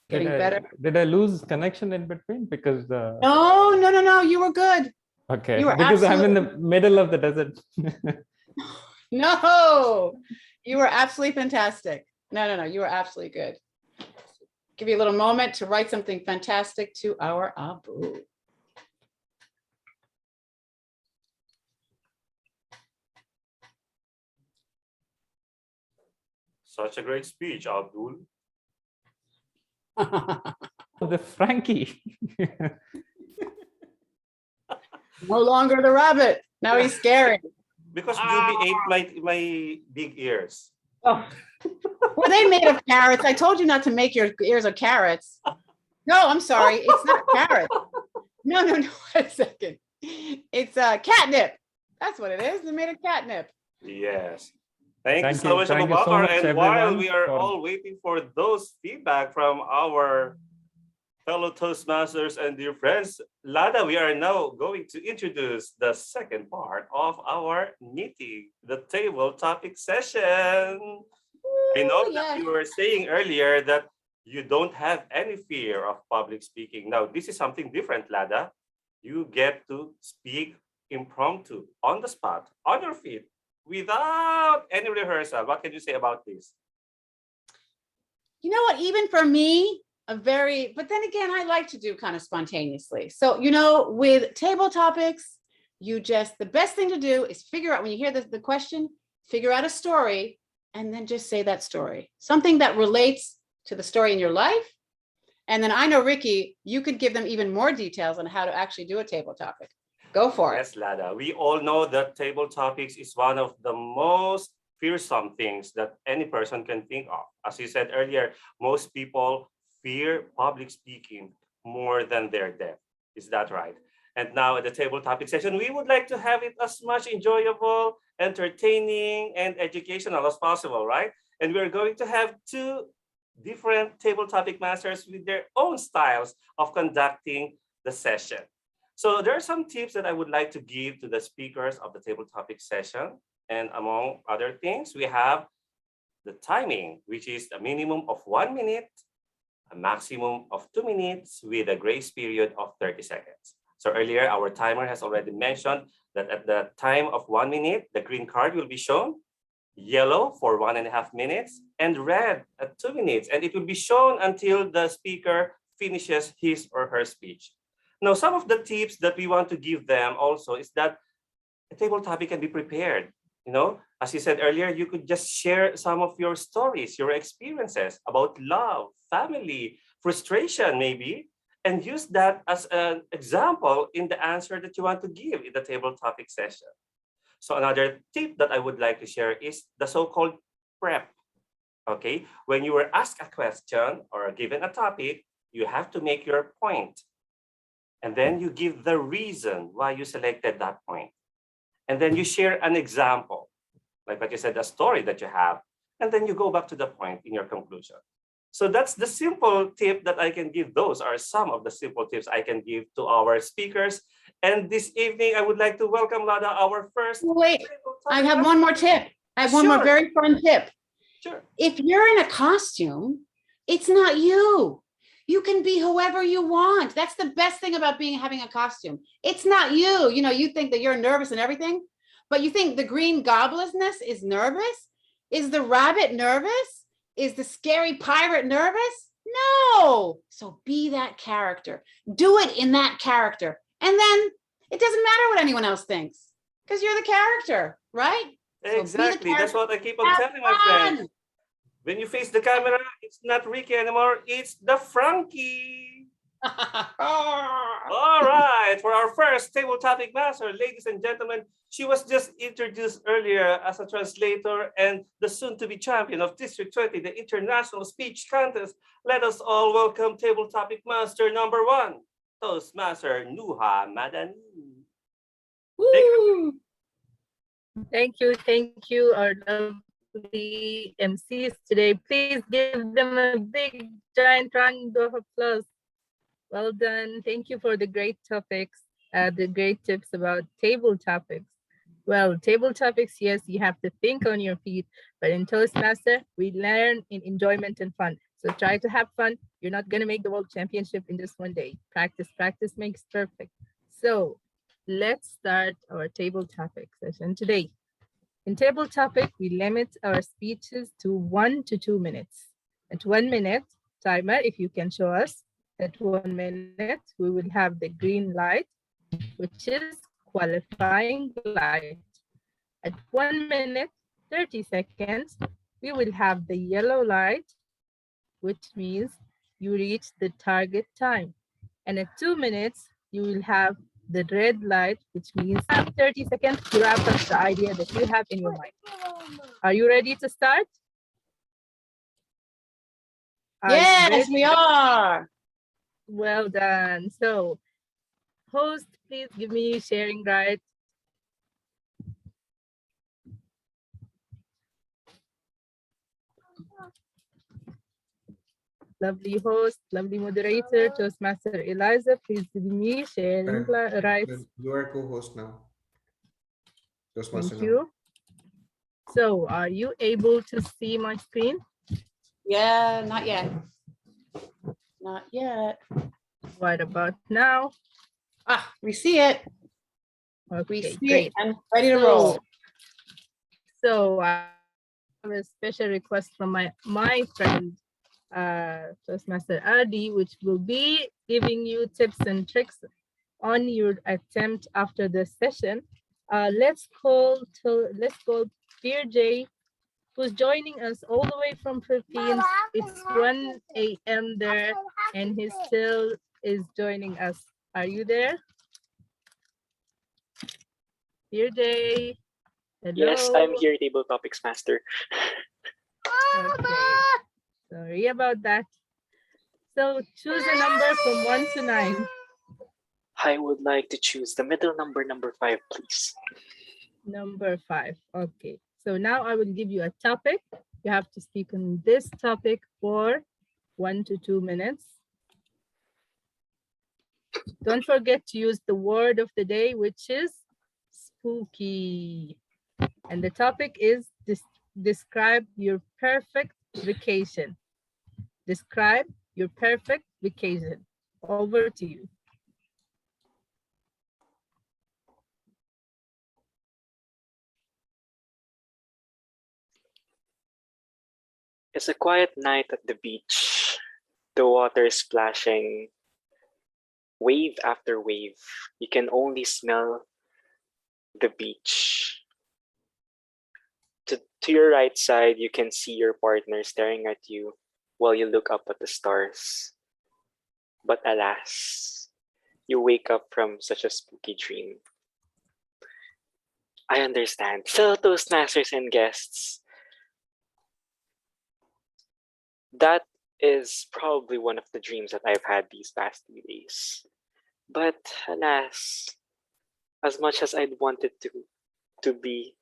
Getting better. Did I lose connection in between? Because No, you were good. Okay, you were because I'm in absolutely the middle of the desert. No, you were absolutely fantastic. No, you were absolutely good. Give you a little moment to write something fantastic to our Abu. Such a great speech, Abdul. The Frankie. No longer the rabbit. Now he's scary. Because Juby ate my big ears. Oh. Were they made of carrots? I told you not to make your ears of carrots. No, I'm sorry. It's not carrot. No. Wait a second. It's catnip. That's what it is. They're made of catnip. Yes. Thank you so much, Abu Bakar. And while we are all waiting for those feedback from our fellow Toastmasters and dear friends, Lada, we are now going to introduce the second part of our meeting, the table topic session. I know that you were saying earlier that you don't have any fear of public speaking. Now, this is something different, Lada. You get to speak impromptu, on the spot, on your feet, without any rehearsal. What can you say about this? You know what? Even for me, but then again, I like to do kind of spontaneously. So, with table topics, the best thing to do is figure out, when you hear the question, figure out a story and then just say that story. Something that relates to the story in your life. And then I know, Ricky, you could give them even more details on how to actually do a table topic. Go for it. Yes, Lada. We all know that table topics is one of the most fearsome things that any person can think of. As you said earlier, most people fear public speaking more than their death. Is that right? And now at the table topic session, we would like to have it as much enjoyable, entertaining, and educational as possible, right? And we're going to have two different table topic masters with their own styles of conducting the session. So there are some tips that I would like to give to the speakers of the table topic session. And among other things, we have the timing, which is a minimum of 1 minute, a maximum of 2 minutes with a grace period of 30 seconds. So earlier, our timer has already mentioned that at the time of 1 minute, the green card will be shown, yellow for 1.5 minutes, and red at 2 minutes. And it will be shown until the speaker finishes his or her speech. Now, some of the tips that we want to give them also is that a table topic can be prepared. As you said earlier, you could just share some of your stories, your experiences about love, family, frustration maybe, and use that as an example in the answer that you want to give in the table topic session. So another tip that I would like to share is the so-called prep. Okay, when you were asked a question or given a topic, you have to make your point. And then you give the reason why you selected that point. And then you share an example, like what you said, a story that you have, and then you go back to the point in your conclusion. So that's the simple tip that I can give. Those are some of the simple tips I can give to our speakers. And this evening, I would like to welcome Lada, our first. Wait, I have one more tip. I have one more very fun tip. Sure. If you're in a costume, it's not you. You can be whoever you want. That's the best thing about having a costume. It's not you. You think that you're nervous and everything, but you think the green gobliness is nervous? Is the rabbit nervous? Is the scary pirate nervous? No. So be that character. Do it in that character. And then it doesn't matter what anyone else thinks because you're the character, right? Exactly. That's what I keep on telling my friends. When you face the camera, it's not Ricky anymore, it's the Frankie. All right, for our first table topic master, ladies and gentlemen, she was just introduced earlier as a translator and the soon-to-be champion of District 20, the International Speech Contest. Let us all welcome table topic master number 1, Toastmaster Nuha Madani. Thank you, our lovely MCs today. Please give them a big, giant round of applause. Well done. Thank you for the great topics, the great tips about table topics. Well, table topics, yes, you have to think on your feet, but in Toastmaster, we learn in enjoyment and fun. So try to have fun. You're not going to make the world championship in just one day. Practice makes perfect. So let's start our table topic session today. In table topic, we limit our speeches to 1 to 2 minutes. At 1 minute, timer, if you can show us, at 1 minute, we will have the green light, which is qualifying light. At 1 minute, 30 seconds, we will have the yellow light, which means you reach the target time. And at 2 minutes, you will have the red light, which means 30 seconds to wrap up the idea that you have in your mind. Are you ready to start? Yes, we are. Well done. So, host, please give me sharing right. Lovely host, lovely moderator, Toastmaster Eliza, please give me sharing rights. You are co-host now. Toastmaster Thank now. you. So, are you able to see my screen? Yeah, not yet. Not yet. What about now? Ah, we see it. Okay, we see great. it and ready to roll. So I have a special request from my friend, Toastmaster Adi, which will be giving you tips and tricks on your attempt after this session. Let's call Dear Jay, who's joining us all the way from Philippines. It's 1 a.m. there, and he still is joining us. Are you there? Dear Jay. Hello. Yes, I'm here, Table Topics Master. Okay. Sorry about that. So choose a number from 1 to 9. I would like to choose the middle number, number 5, please. Number 5. Okay. So now I will give you a topic. You have to speak on this topic for 1 to 2 minutes. Don't forget to use the word of the day, which is spooky. And the topic is describe your perfect vacation. Describe your perfect vacation. Over to you. It's a quiet night at the beach. The water is splashing, wave after wave. You can only smell the beach. To your right side, you can see your partner staring at you while you look up at the stars. But alas, you wake up from such a spooky dream. I understand. Fellow Toastmasters and guests, that is probably one of the dreams that I've had these past few days. But alas, as much as I'd wanted to be,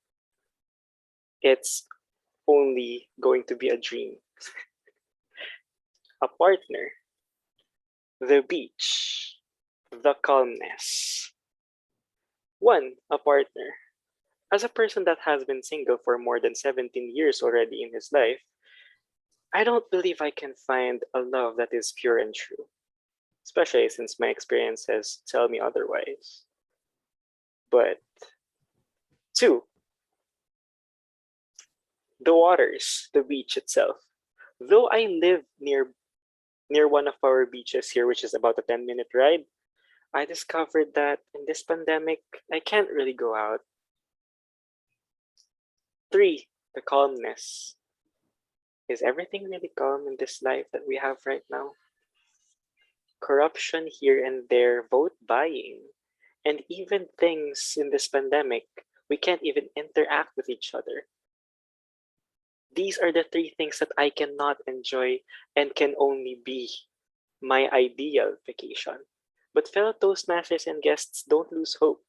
it's only going to be a dream. A partner, the beach, the calmness. One, a partner. As a person that has been single for more than 17 years already in his life, I don't believe I can find a love that is pure and true, especially since my experiences tell me otherwise. But two, the waters, the beach itself. Though I live near one of our beaches here, which is about a 10-minute ride, I discovered that in this pandemic, I can't really go out. Three, the calmness. Is everything really calm in this life that we have right now? Corruption here and there, vote buying, and even things in this pandemic, we can't even interact with each other. These are the three things that I cannot enjoy and can only be my ideal vacation. But fellow Toastmasters and guests, don't lose hope,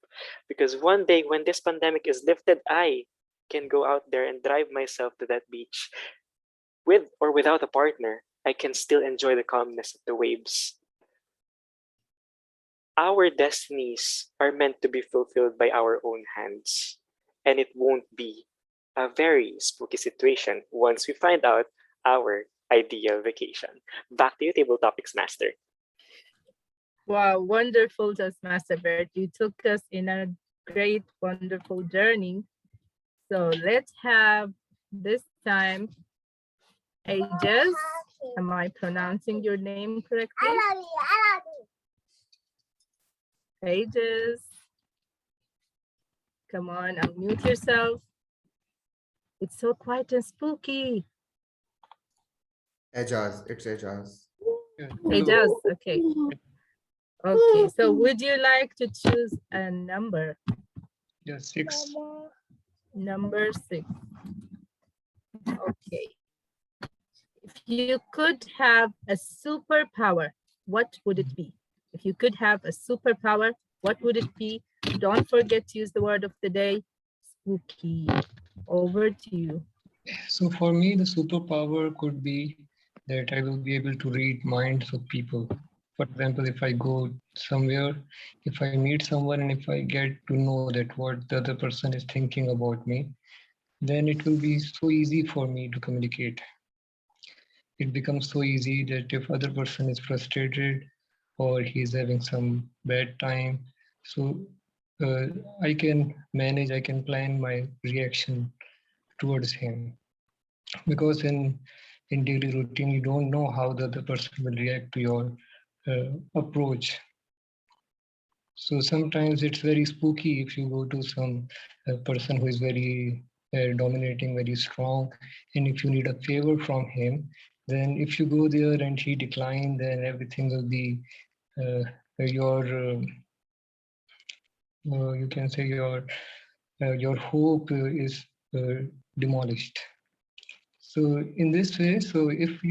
because one day when this pandemic is lifted, I can go out there and drive myself to that beach. With or without a partner, I can still enjoy the calmness of the waves. Our destinies are meant to be fulfilled by our own hands, and it won't be a very spooky situation once we find out our ideal vacation. Back to you, Table Topics Master. Wow, wonderful, Toastmaster Bert. You took us in a great, wonderful journey. So let's have this time Ages. Am I pronouncing your name correctly? Ages. Come on, unmute yourself. It's so quiet and spooky. Ejaz, it's Ejaz. Ages, okay. Okay, so would you like to choose a number? Yeah, 6. Number 6. Okay. If you could have a superpower, what would it be? If you could have a superpower, what would it be? Don't forget to use the word of the day, spooky. Over to you. So for me, the superpower could be that I will be able to read minds of people. For example, if I go somewhere, if I meet someone and if I get to know that what the other person is thinking about me, then it will be so easy for me to communicate. It becomes so easy that if other person is frustrated or he's having some bad time, so uh, I can manage, I can plan my reaction towards him. Because in daily routine, you don't know how the other person will react to your approach. So sometimes it's very spooky if you go to some person who is very dominating, very strong, and if you need a favor from him, then if you go there and he decline, then everything will be your you can say your hope is demolished. So in this way, so if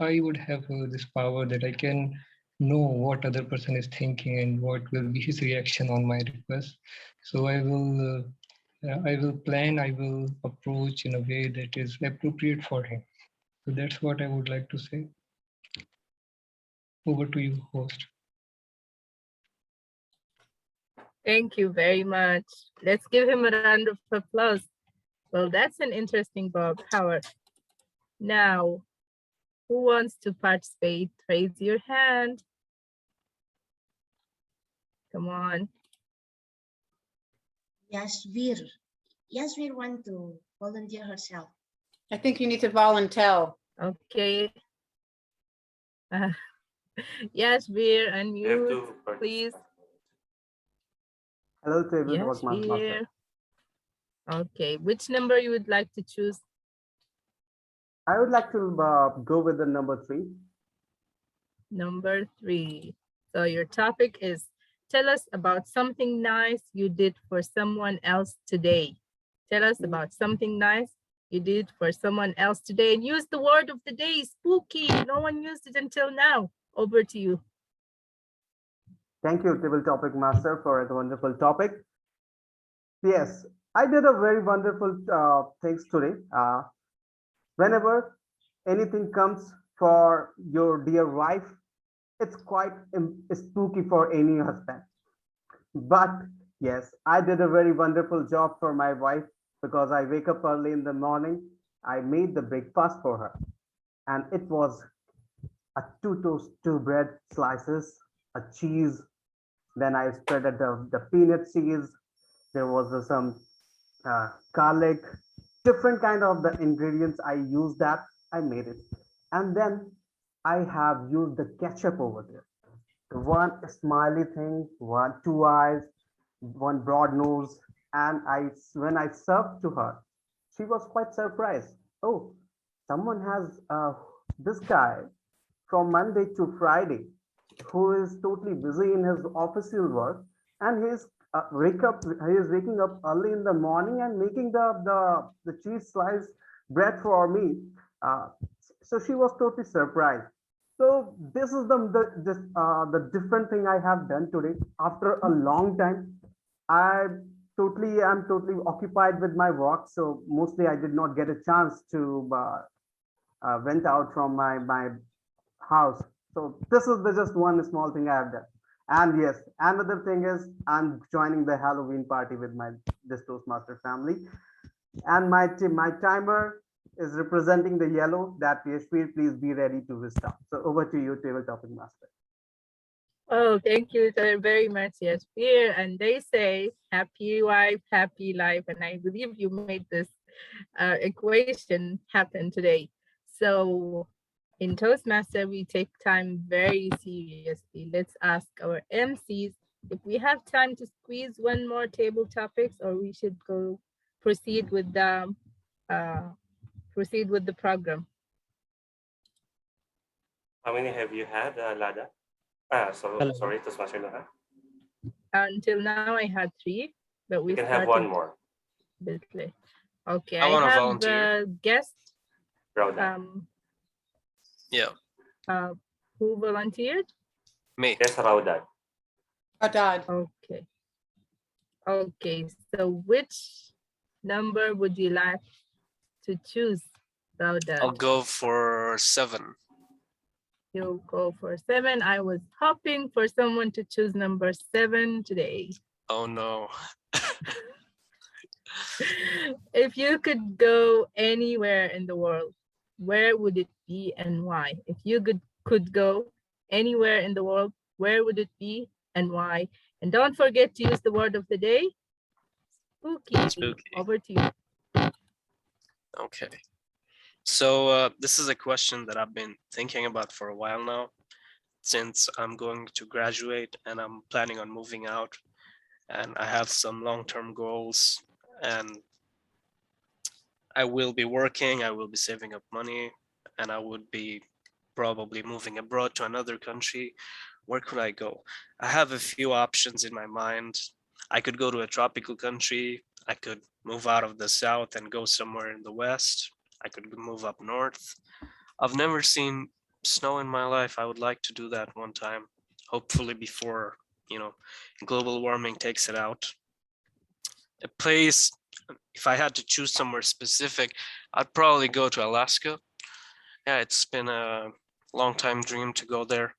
I would have this power that I can know what other person is thinking and what will be his reaction on my request, so I will plan, I will approach in a way that is appropriate for him. So that's what I would like to say. Over to you, host. Thank you very much. Let's give him a round of applause. Well, that's an interesting power. Now, who wants to participate? Raise your hand. Come on. Yasvir. Yasvir want to volunteer herself. I think you need to volunteer. Okay. Yes, Veer, unmute, please. Hello, David. Yes, Was my master. Veer. Okay, which number you would like to choose? I would like to go with the number 3. Number 3. So your topic is, tell us about something nice you did for someone else today. Tell us about something nice you did for someone else today. And use the word of the day, spooky. No one used it until now. Over to you. Thank you, Table Topic Master, for the wonderful topic. Yes, I did a very wonderful things today. Whenever anything comes for your dear wife, it's quite spooky for any husband. But yes, I did a very wonderful job for my wife because I wake up early in the morning. I made the breakfast for her, and it was a 2 bread slices, a cheese. Then I spread the peanut cheese. There was some garlic, different kind of the ingredients. I used that. I made it, and then I have used the ketchup over there. The one smiley thing, one 2 eyes, one broad nose, and when I served to her, she was quite surprised. Oh, someone has this guy from Monday to Friday who is totally busy in his official work, and he is waking up early in the morning and making the cheese slice bread for me. Uh, so she was totally surprised. So this is the different thing I have done today after a long time. I am totally occupied with my work, so mostly I did not get a chance to went out from my house. So this is just one small thing I have done. And yes, another thing is I'm joining the Halloween party with my this Toastmaster family, and my timer is representing the yellow. That PHP, please be ready to restart. So over to you, Table Topic Master. Oh, thank you very much. Yes, fear. And they say, happy wife, happy life. And I believe you made this equation happen today. So in Toastmaster, we take time very seriously. Let's ask our MCs if we have time to squeeze one more table topics, or we should go proceed with the program. How many have you had, Lada? Hello. Sorry, Toastmaster Laha. Until now, I had 3, but we You can have started one more. a bit late. Okay, I I want to have volunteer. a guest. Rhoda. Yeah, Who volunteered? me. Yes, Rhoda. Okay. Okay, so which number would you like to choose, Rauda? I'll go for 7. You'll go for 7. I was hoping for someone to choose number 7 today. Oh no. If you could go anywhere in the world, where would it be and why? If you could go anywhere in the world, where would it be and why? And don't forget to use the word of the day, spooky. Spooky. Over to you. Okay. So this is a question that I've been thinking about for a while now, since I'm going to graduate and I'm planning on moving out, and I have some long-term goals, and I will be working, I will be saving up money, and I would be probably moving abroad to another country. Where could I go? I have a few options in my mind. I could go to a tropical country. I could move out of the south and go somewhere in the west. I could move up north. I've never seen snow in my life. I would like to do that one time, hopefully before, global warming takes it out. A place, if I had to choose somewhere specific, I'd probably go to Alaska. Yeah, it's been a long time dream to go there.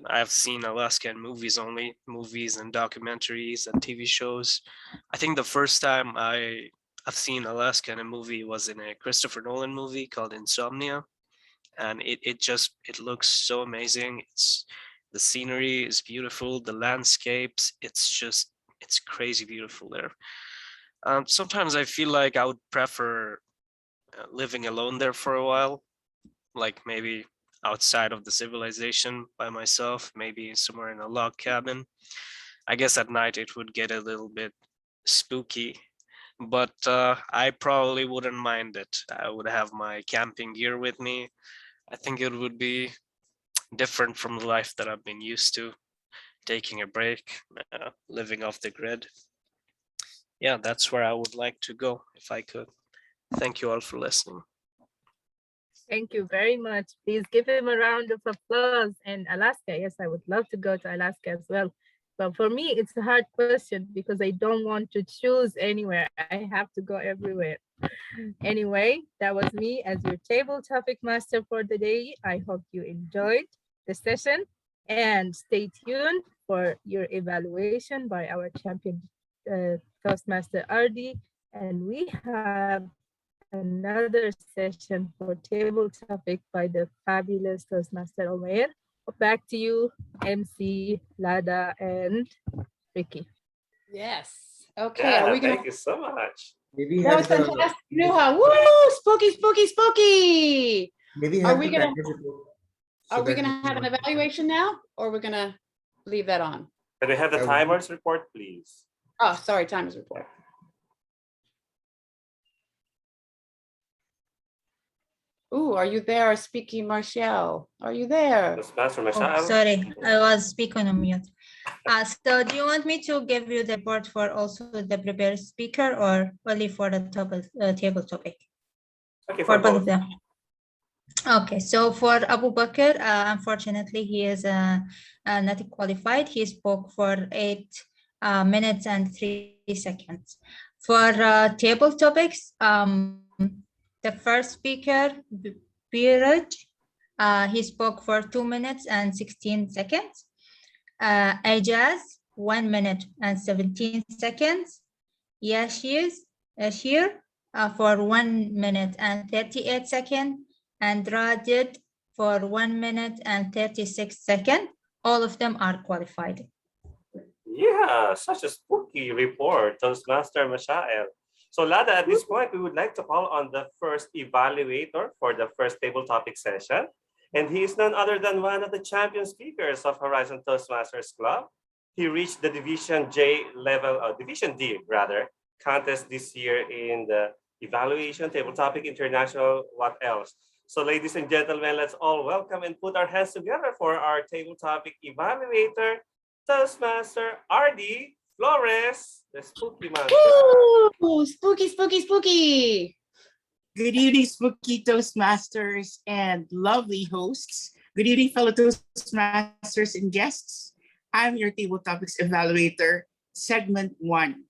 I've seen Alaska in movies only, movies and documentaries and TV shows. I think the first time I've seen Alaska in a movie was in a Christopher Nolan movie called Insomnia. And it looks so amazing. The scenery is beautiful, the landscapes, it's crazy beautiful there. Sometimes I feel like I would prefer living alone there for a while, like maybe outside of the civilization by myself, maybe somewhere in a log cabin. I guess at night it would get a little bit spooky, but I probably wouldn't mind it. I would have my camping gear with me. I think it would be different from the life that I've been used to, taking a break, living off the grid. Yeah, that's where I would like to go if I could. Thank you all for listening. Thank you very much. Please give him a round of applause. And Alaska, yes, I would love to go to Alaska as well. But for me, it's a hard question because I don't want to choose anywhere. I have to go everywhere. Anyway, that was me as your table topic master for the day. I hope you enjoyed the session and stay tuned for your evaluation by our champion Toastmaster Ardi. And we have another session for table topic by the fabulous Toastmaster Omer. Back to you, MC, Lada, and Ricky. Yes. Okay. Yeah, Are we gonna? thank you so much. Maybe That was fantastic, Nuha. Woo! Spooky, spooky, spooky. Maybe Are have we the gonna? practice report. Are we gonna have an evaluation now, or we're gonna leave that on? Can we have the timers report, please? Oh, sorry, timers report. Ooh, are you there, Speaky Marshall? Are you there? Oh, sorry, I was speaking on mute. So do you want me to give you the report for also the prepared speaker or only for the table topic? Okay, for for both both. of them. Okay, so for Abu Bakr, unfortunately, he is not qualified. He spoke for 8 minutes and 3 seconds. For table topics, the first speaker, Biraj, he spoke for 2 minutes and 16 seconds. Ajaz, 1 minute and 17 seconds. Yashir for 1 minute and 38 seconds. And Rajid for 1 minute and 36 seconds. all of them are qualified. Yeah, such a spooky report, Toastmaster Mashael. So Lada, at this point, we would like to call on the first evaluator for the first table topic session. And he is none other than one of the champion speakers of Horizon Toastmasters Club. He reached the Division J level, Division D rather, contest this year in the evaluation table topic international, what else? So ladies and gentlemen, let's all welcome and put our hands together for our table topic evaluator, Toastmaster RD Flores, the spooky monster. Woo! Spooky, spooky, spooky. Good evening, spooky Toastmasters and lovely hosts. Good evening, fellow Toastmasters and guests. I'm your Table Topics Evaluator, Segment 1.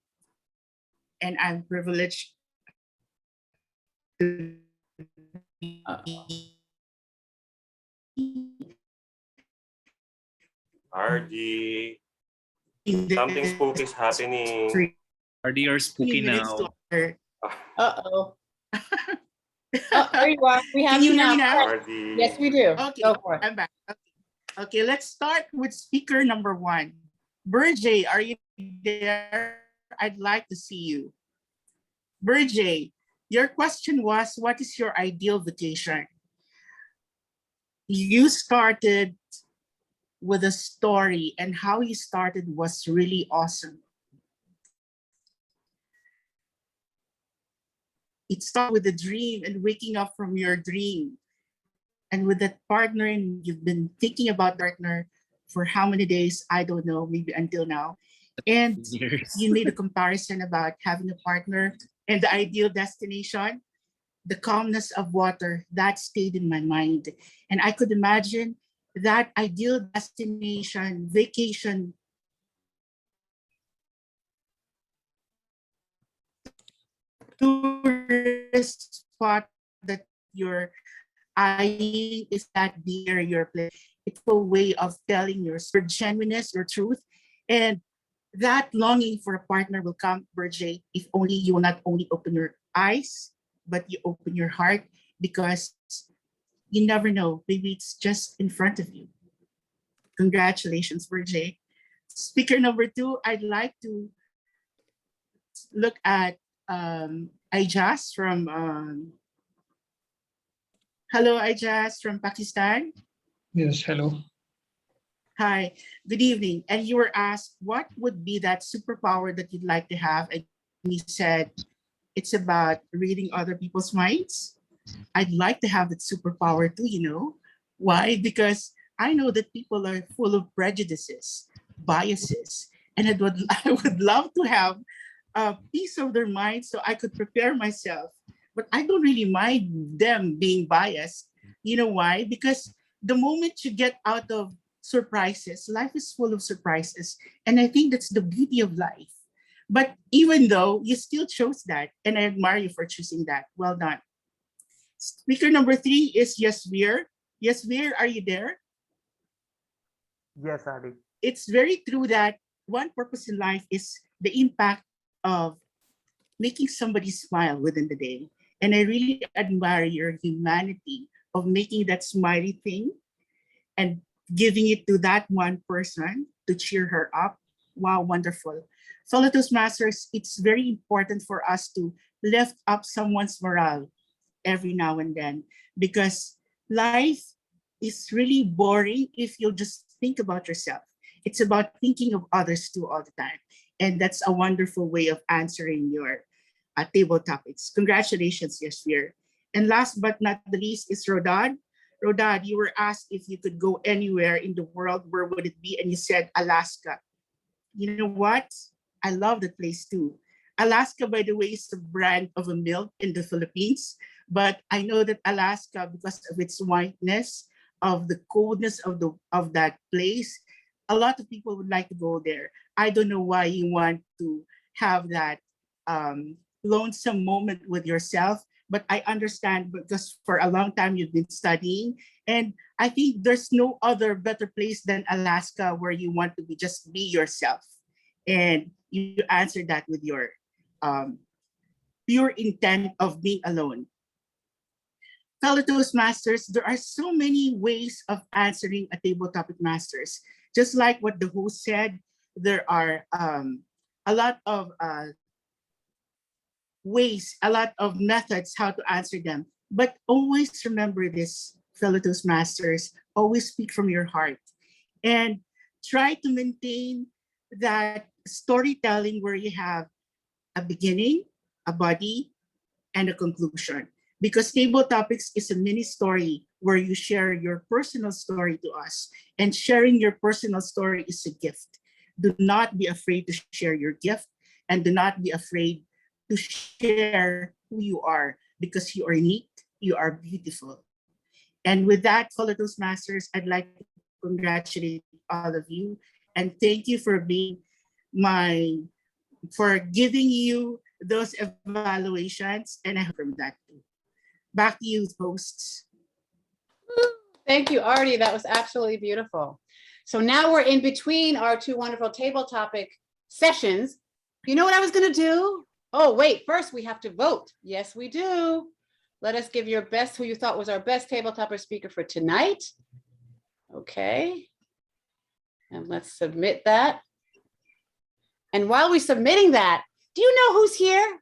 And I'm privileged to RD, something spooky is happening. RD, you're spooky now. Uh-oh. Oh, there you are. We have Can you you hear me now. now? Yes, we do. Okay, Go for it. I'm back. Okay, let's start with speaker number 1. Burjay, are you there? I'd like to see you. Burjay, your question was, what is your ideal vacation? You started with a story, and how you started was really awesome. It started with a dream and waking up from your dream. And with that partner, and you've been thinking about partner for how many days, I don't know, maybe until now. And you made a comparison about having a partner and the ideal destination, the calmness of water, that stayed in my mind. And I could imagine that ideal destination, vacation, tourist spot that you're eyeing is that near your place. It's a way of telling your genuineness, your truth. And that longing for a partner will come, Burjay, if only you will not only open your eyes, but you open your heart, because you never know. Maybe it's just in front of you. Congratulations, Burjay. Speaker number 2, I'd like to look at Ijaz from, hello, Ijaz from Pakistan. Yes, hello. Hi, good evening. And you were asked, what would be that superpower that you'd like to have? And you said, it's about reading other people's minds. I'd like to have that superpower too, you know. Why? Because I know that people are full of prejudices, biases, and I would love to have a piece of their mind so I could prepare myself. But I don't really mind them being biased. You know why? Because the moment you get out of surprises, life is full of surprises. And I think that's the beauty of life. But even though you still chose that, and I admire you for choosing that, well done. Speaker number 3 is Yasvir. Yasvir, are you there? Yes, Adi. It's very true that one purpose in life is the impact of making somebody smile within the day. And I really admire your humanity of making that smiley thing and giving it to that one person to cheer her up. Wow, wonderful. Fellow Toastmasters, it's very important for us to lift up someone's morale every now and then, because life is really boring if you just think about yourself. It's about thinking of others too all the time. And that's a wonderful way of answering your table topics. Congratulations, Yasvir. And last but not the least is Rodad. Rodad, you were asked if you could go anywhere in the world, where would it be? And you said Alaska. You know what? I love that place too. Alaska, by the way, is the brand of a milk in the Philippines. But I know that Alaska, because of its whiteness, of the coldness of that place, a lot of people would like to go there. I don't know why you want to have that lonesome moment with yourself, but I understand, because for a long time you've been studying, and I think there's no other better place than Alaska where you want to just be yourself. And you answered that with your pure intent of being alone. Fellow Toastmasters, there are so many ways of answering a table topic masters. Just like what the host said, there are a lot of ways, a lot of methods how to answer them. But always remember this, fellow Toastmasters, always speak from your heart and try to maintain that storytelling where you have a beginning, a body, and a conclusion. Because table topics is a mini story where you share your personal story to us. And sharing your personal story is a gift. Do not be afraid to share your gift, and do not be afraid to share who you are, because you are unique, you are beautiful. And with that, fellow Toastmasters, I'd like to congratulate all of you and thank you for being for giving you those evaluations, and I hope from that too. Back to you, hosts. Thank you, Artie. That was absolutely beautiful. So now we're in between our two wonderful table topic sessions. You know what I was going to do? Oh, wait, first we have to vote. Yes, we do. Let us give your best, who you thought was our best table topic speaker for tonight. Okay. And let's submit that. And while we're submitting that, do you know who's here?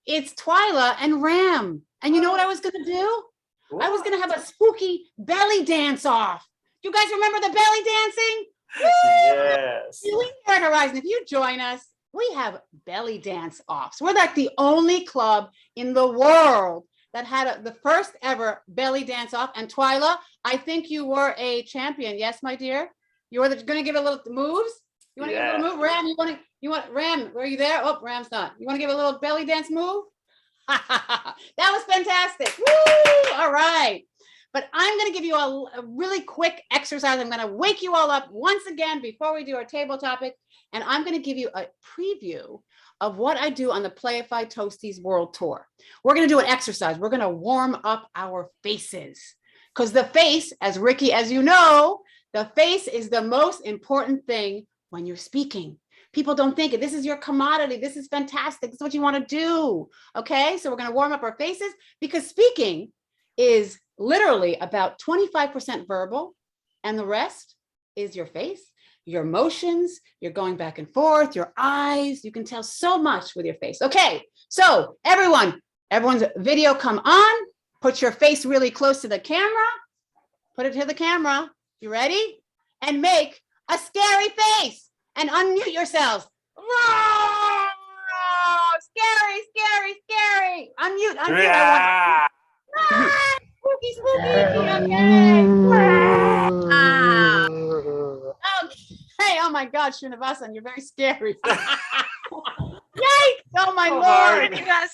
It's Twyla and Ram. And you know what I was going to do? I was going to have a spooky belly dance off. You guys remember the belly dancing? Yes. We here at Horizon, if you join us, we have belly dance offs. We're like the only club in the world that had the first ever belly dance off. And Twyla, I think you were a champion. Yes, my dear? You were going to give a little moves? You want to give a little move? Ram, Ram, are you there? Oh, Ram's not. You want to give a little belly dance move? That was fantastic. Woo! All right. But I'm going to give you a really quick exercise. I'm going to wake you all up once again before we do our table topic. And I'm going to give you a preview of what I do on the Playify Toasties World Tour. We're going to do an exercise. We're going to warm up our faces. Because the face, as Ricky, as you know, the face is the most important thing when you're speaking. People don't think it. This is your commodity. This is fantastic. This is what you want to do. Okay, so we're going to warm up our faces because speaking is literally about 25% verbal and the rest is your face, your emotions, you're going back and forth, your eyes. You can tell so much with your face. Okay, so everyone's video come on. Put your face really close to the camera. Put it to the camera. You ready? And make a scary face. And unmute yourselves. Oh, scary, scary, scary. Unmute. Yeah. Spooky, okay. Okay. Oh my God, Srinivasan, you're very scary. Yikes! Oh my So Lord. hard.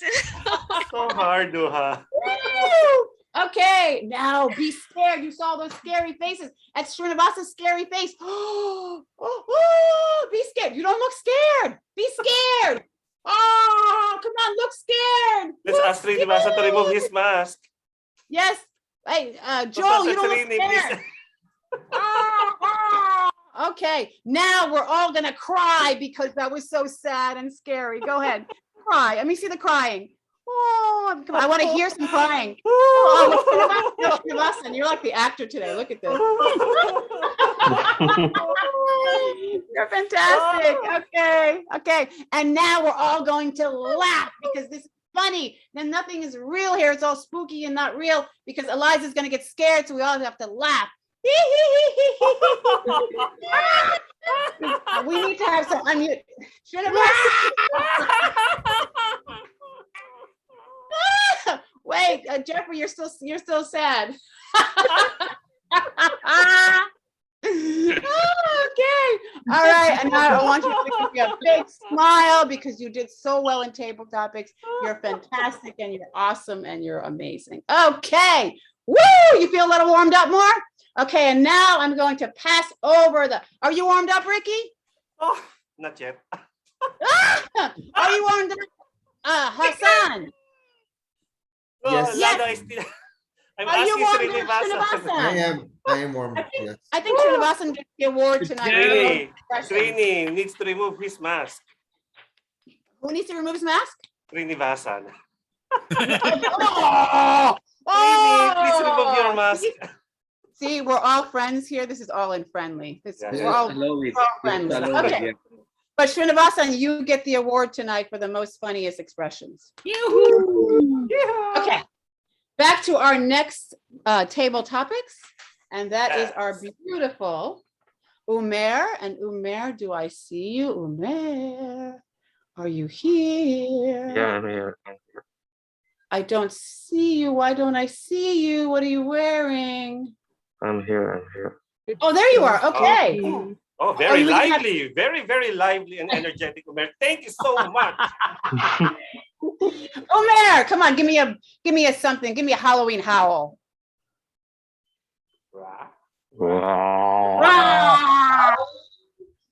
So hard, Duha. Woo! Okay, now be scared. You saw those scary faces. That's Srinivasa's scary face. Oh, be scared. You don't look scared. Be scared. Oh, come on, look scared. Let's ask Srinivasa to remove his mask. Yes. Hey, Joel, you don't look scared. Okay, now we're all gonna cry because that was so sad and scary. Go ahead, cry. Let me see the crying. Oh, come on. I want to hear some crying. Oh, look, Srinivasan, you're like the actor today. Look at this. You're fantastic. Okay. And now we're all going to laugh because this is funny. Then nothing is real here. It's all spooky and not real because Eliza's going to get scared, so we all have to laugh. We need to have some unmute. Wait, Jeffrey, you're still sad. Okay. All right. And now I want you to give me a big smile because you did so well in table topics. You're fantastic and you're awesome and you're amazing. Okay. Woo! You feel a little warmed up more? Okay. And now I'm going to pass over are you warmed up, Ricky? Oh, not yet. Are you warmed up? Hassan? Yes. Lada is still... I'm Are you asking warmed up, Srinivasa. I am warm. Yes. I think Srinivasan gets the award tonight. Srini needs to remove his mask. Who needs to remove his mask? Srinivasan. Oh, Srini, please remove your mask. See, we're all friends here. This is all in friendly. Yes, We're all friends. Okay. But Srinivasan, you get the award tonight for the most funniest expressions. Okay. Back to our next table topics. And that is our beautiful Umair. And Umair, do I see you? Umair, are you here? Yeah, I'm here. I don't see you. Why don't I see you? What are you wearing? I'm here. Oh, there you are. Okay. Oh, very lively, very lively and energetic, Umair. Thank you so much. Umair, come on, give me a something. Give me a Halloween howl. Wow.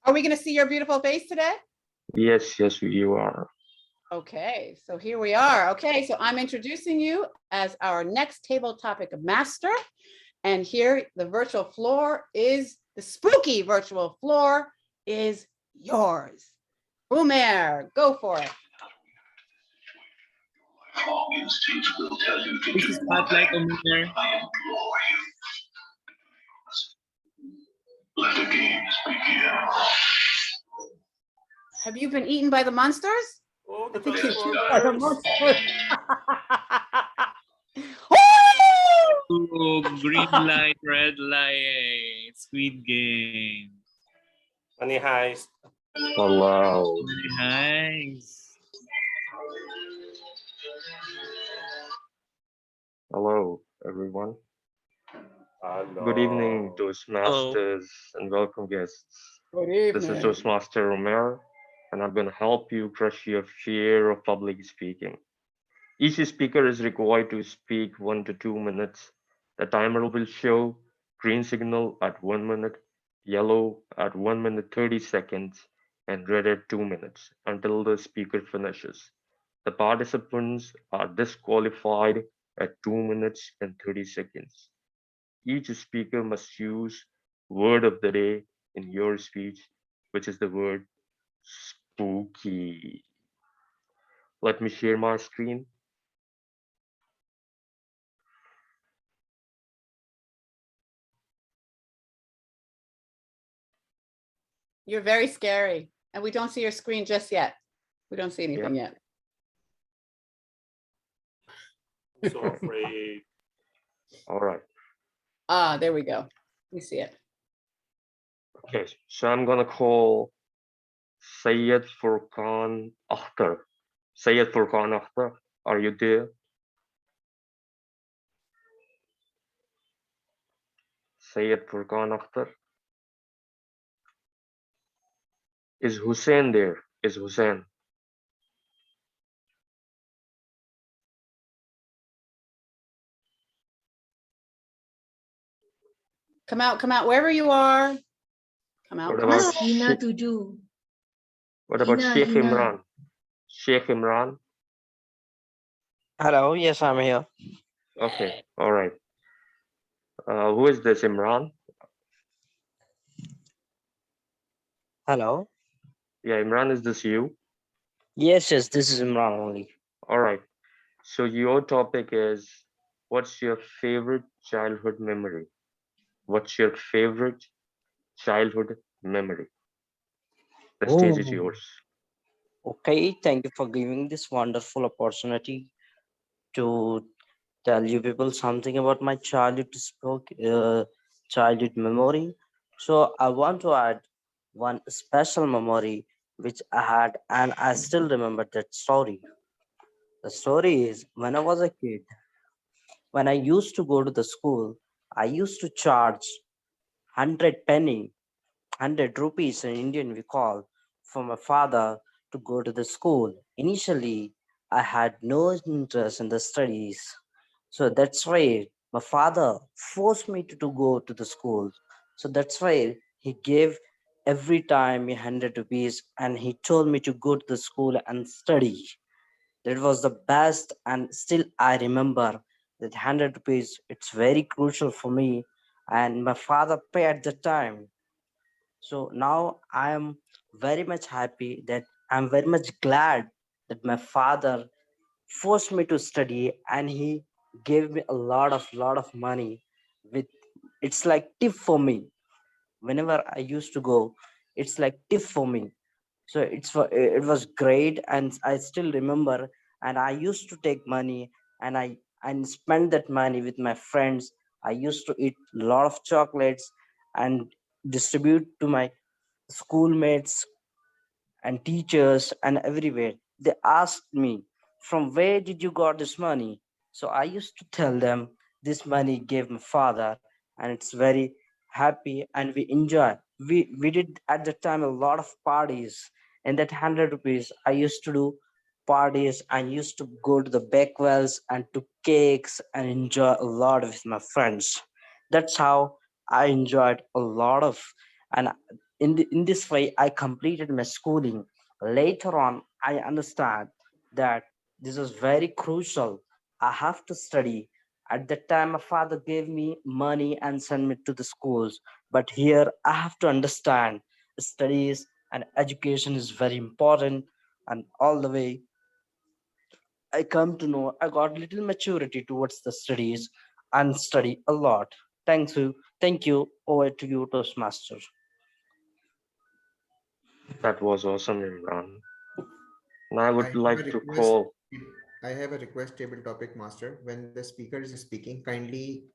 Are we going to see your beautiful face today? Yes, you are. Okay, so here we are. Okay, so I'm introducing you as our next table topic master. And here the virtual floor is, the spooky virtual floor is yours. Umair, go for it. This is spotlight on there. Let the games begin. Have you been eaten by the monsters? Oh, I think you're eaten by the monsters. Oh, green light, red light, Squid Game. Money heist. Hello. Money heist. Hello, everyone. Hello. Good evening, Toastmasters, and welcome guests. Good This is evening. Toastmaster Romero, and I'm going to help you crush your fear of public speaking. Each speaker is required to speak 1 to 2 minutes. The timer will show green signal at 1 minute, yellow at 1 minute 30 seconds, and red at 2 minutes until the speaker finishes. The participants are disqualified at 2 minutes and 30 seconds. Each speaker must use word of the day in your speech, which is the word spooky. Let me share my screen. You're very scary. And we don't see your screen just yet. We don't see anything yet. I'm so afraid. All right. Ah, there we go. We see it. Okay, so I'm gonna call Syed Furqan Akhtar. Syed Furqan Akhtar, are you there? Syed Furqan Akhtar. Is Hussein there? Is Hussein? Come out, wherever you are. Come out, What come about out. Sheikh, to do. what about Hina, Sheikh Hina. Imran? Sheikh Imran? Hello, yes, I'm here. Okay, all right. Who is this, Imran? Hello. Yeah, Imran, is this you? Yes, this is Imran only. All right. So your topic is, what's your favorite childhood memory? What's your favorite childhood memory? The stage is Oh, yours. okay. Thank you for giving this wonderful opportunity to tell you people something about my childhood memory. So I want to add one special memory which I had, and I still remember that story. The story is when I was a kid, when I used to go to the school, I used to charge 100 penny, 100 rupees in Indian we call, for my father to go to the school. Initially, I had no interest in the studies. So that's why my father forced me to go to the school. So that's why he gave every time 100 rupees and he told me to go to the school and study. That was the best, and still I remember that 100 rupees, it's very crucial for me, and my father paid at the time. So now I am very much happy, that I'm very much glad that my father forced me to study and he gave me a lot of money. With it's like tip for me. Whenever I used to go, it's like tip for me. So it was great, and I still remember. And I used to take money, and I and spend that money with my friends. I used to eat a lot of chocolates and distribute to my schoolmates and teachers and everywhere. They asked me, from where did you got this money? So I used to tell them, this money gave my father, and it's very happy and we enjoy. We did at the time a lot of parties. And that 100 rupees, I used to do parties and used to go to the bakewells and to cakes and enjoy a lot with my friends. That's how I enjoyed a lot of. And in this way I completed my schooling. Later on I understand that this was very crucial. I have to study. At that time my father gave me money and sent me to the schools, but here I have to understand studies and education is very important. And all the way I come to know, I got little maturity towards the studies and study a lot. Thank you. Over to you, Toastmaster. That was awesome, Imran. And I I would have a like to request. call. I have a request, table topic master. When the speaker is speaking, kindly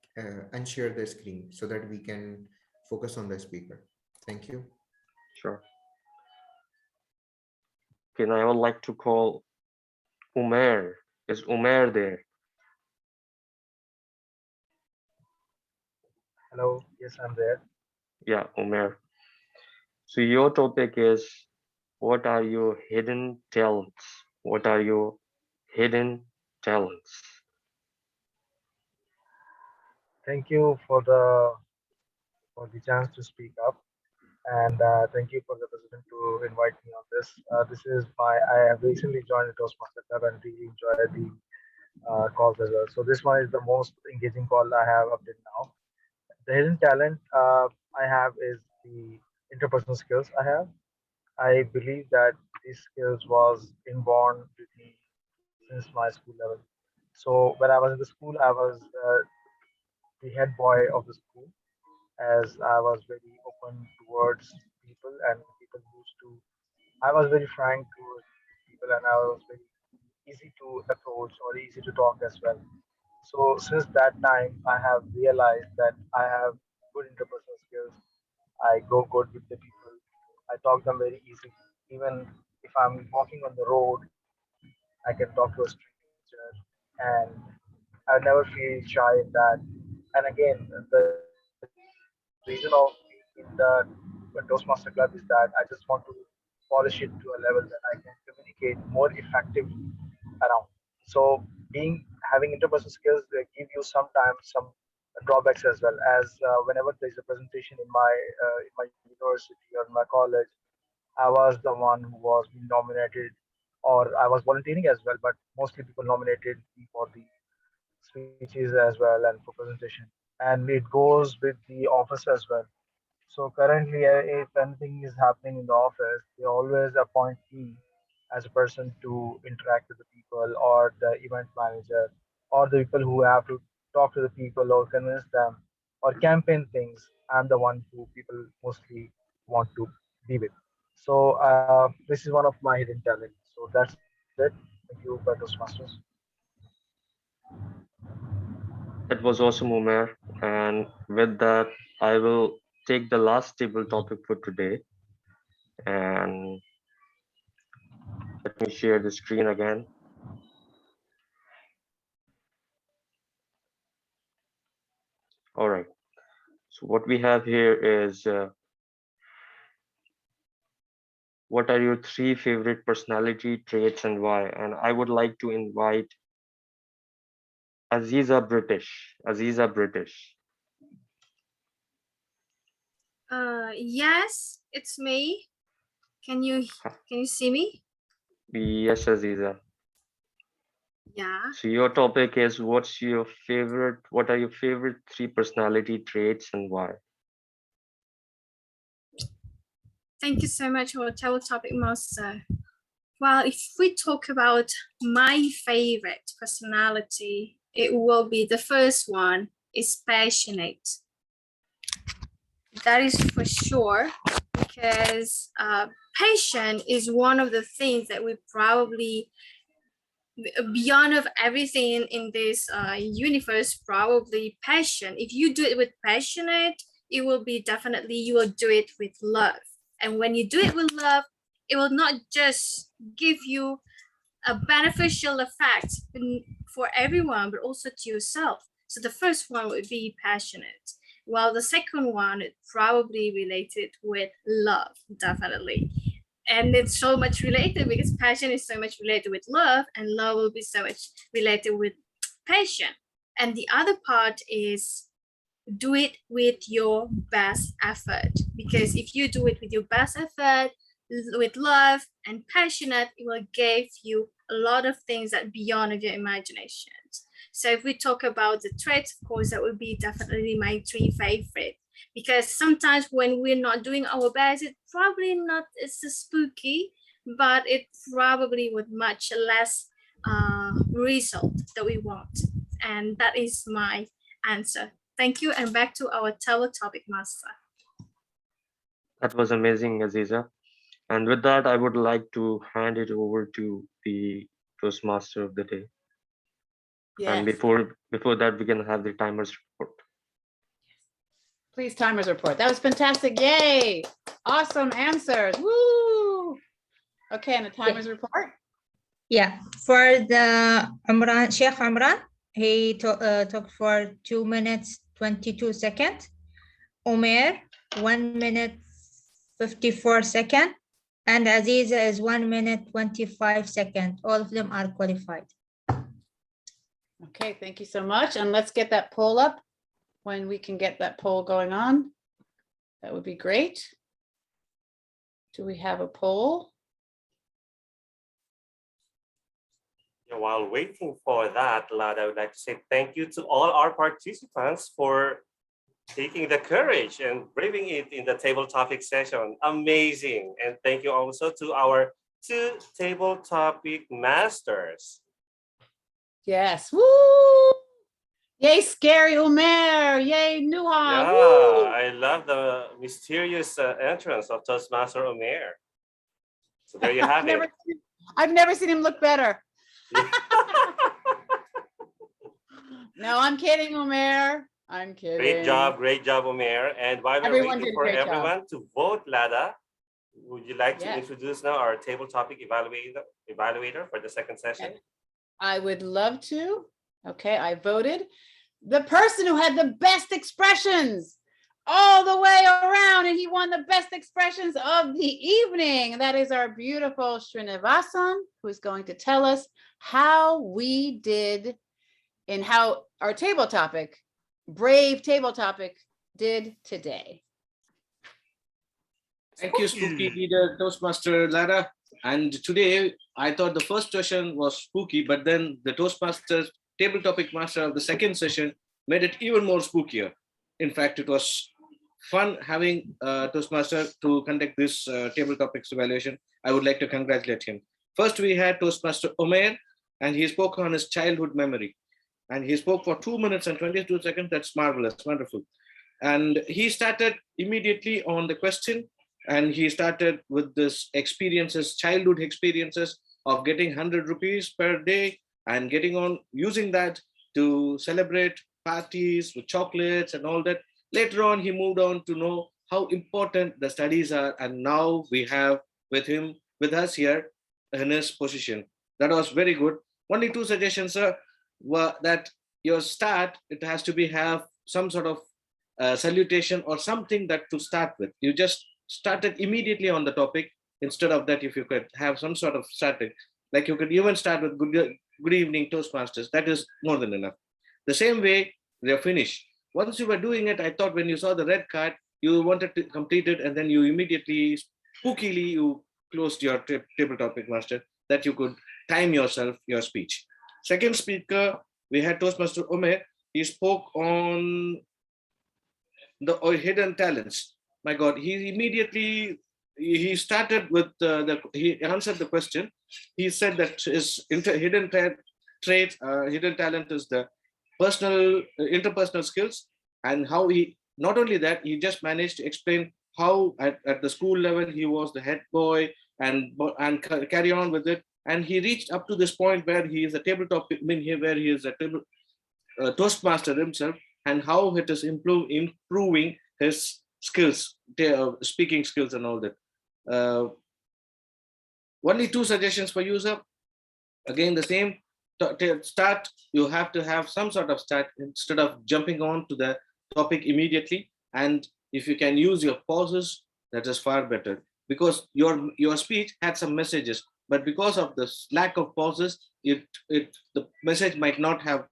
unshare the screen so that we can focus on the speaker. Thank you. Sure. Okay, now I would like to call Umair. Is Umair there? Hello, yes, I'm there. Yeah, Umair. So your topic is, what are your hidden talents? What are your hidden talents? Thank you for the chance to speak up, and thank you for the president to invite me on this. This is my I have recently joined the Toastmaster Club and really enjoyed the calls as well. So this one is the most engaging call I have up till now. The hidden talent I have is the interpersonal skills I have. I believe that these skills was inborn with me since my school level. So when I was in the school, I was the head boy of the school, as I was very open towards people, and people used to. I was very frank towards people, and I was very easy to approach or easy to talk as well. So since that time, I have realized that I have good interpersonal skills. I go good with the people. I talk them very easily. Even if I'm walking on the road, I can talk to a stranger, and I never feel shy in that. And again, the reason of being in the Toastmaster Club is that I just want to polish it to a level that I can communicate more effectively around. So being having interpersonal skills give you sometimes some drawbacks as well, as whenever there is a presentation in my university or in my college, I was the one who was being nominated, or I was volunteering as well, but mostly people nominated me for the speeches as well and for presentation. And it goes with the office as well. So currently, if anything is happening in the office, they always appoint me as a person to interact with the people, or the event manager, or the people who have to talk to the people or convince them or campaign things. I'm the one who people mostly want to be with. So this is one of my hidden talents. So that's it. Thank you, Toastmasters. That was awesome, Umair. And with that, I will take the last table topic for today. And let me share the screen again. All right. So what we have here is, what are your 3 favorite personality traits and why? And I would like to invite Aziza British. Aziza British. Yes, it's me. Can you see me? Yes, Aziza. Yeah. So your topic is, what are your favorite 3 personality traits and why? Thank you so much for our topic, Master. Well, if we talk about my favorite personality, it will be the first one is passionate. That is for sure, because passion is one of the things that we probably, beyond of everything in this universe, probably passion. If you do it with passionate, it will be definitely, you will do it with love. And when you do it with love, it will not just give you a beneficial effect for everyone, but also to yourself. So the first one would be passionate, while the second one is probably related with love, definitely. And it's so much related because passion is so much related with love, and love will be so much related with passion. And the other part is do it with your best effort, because if you do it with your best effort, with love and passionate, it will give you a lot of things that beyond of your imaginations. So if we talk about the traits, of course, that would be definitely my three favorite, because sometimes when we're not doing our best, it's probably not, it's a spooky, but it probably with much less result that we want. And that is my answer. Thank you, and back to our topic master. That was amazing, Aziza. And with that, I would like to hand it over to the Toastmaster of the day. And Yes. before that, we can have the timers report. Please, timers report. That was fantastic. Yay. Awesome answers. Woo. Okay, and the timers report. Yeah, for the Sheikh Amran, he talked for 2 minutes 22 seconds. Umair, 1 minute 54 seconds. And Aziza is 1 minute 25 seconds. All of them are qualified. Okay, thank you so much. And let's get that poll up. When we can get that poll going on, that would be great. Do we have a poll? While waiting for that, Lada, I would like to say thank you to all our participants for taking the courage and braving it in the table topic session. Amazing. And thank you also to our 2 table topic masters. Yes. Woo! Yay, scary Umair. Yay, Nuha. Yeah, Woo! I love the mysterious entrance of Toastmaster Umair. So there you have it. I've never seen him look better. No, I'm kidding, Umair. I'm kidding. Great job, Umair. And while we're Everyone waiting did a for great job. everyone to vote, Lada, would you like to Yes. introduce now our table topic evaluator for the second session? I would love to. Okay, I voted. The person who had the best expressions all the way around, and he won the best expressions of the evening. That is our beautiful Srinivasan, who is going to tell us how we did and how our table topic, brave table topic, did today. Thank you, spooky leader, Toastmaster Lara. And today, I thought the first session was spooky, but then the Toastmasters table topic master of the second session made it even more spookier. In fact, it was fun having Toastmaster to conduct this table topics evaluation. I would like to congratulate him. First, we had Toastmaster Umair, and he spoke on his childhood memory. And he spoke for 2 minutes and 22 seconds. That's marvelous, wonderful. And he started immediately on the question, and he started with this experiences, childhood experiences of getting 100 rupees per day and getting on using that to celebrate parties with chocolates and all that. Later on, he moved on to know how important the studies are. And now we have with us here in his position. That was very good. Only 2 suggestions, sir, were that your start, it has to be have some sort of salutation or something that to start with. You just started immediately on the topic. Instead of that, if you could have some sort of starting, like you could even start with good evening, Toastmasters. That is more than enough. The same way, they're finished. Once you were doing it, I thought when you saw the red card, you wanted to complete it, and then you immediately, spookily, you closed your table topic master, that you could time yourself, your speech. Second speaker, we had Toastmaster Umair. He spoke on the hidden talents. My God, he started with he answered the question. He said that his hidden talent is the interpersonal skills, and how he not only that, he just managed to explain how at the school level he was the head boy and carry on with it. And he reached up to this point where he is a tabletop, where he is a table Toastmaster himself, and how it is improving his skills, speaking skills and all that. Only 2 suggestions for you, sir. Again, the same. Start, you have to have some sort of start instead of jumping on to the topic immediately. And if you can use your pauses, that is far better, because your speech had some messages, but because of the lack of pauses, the message might not have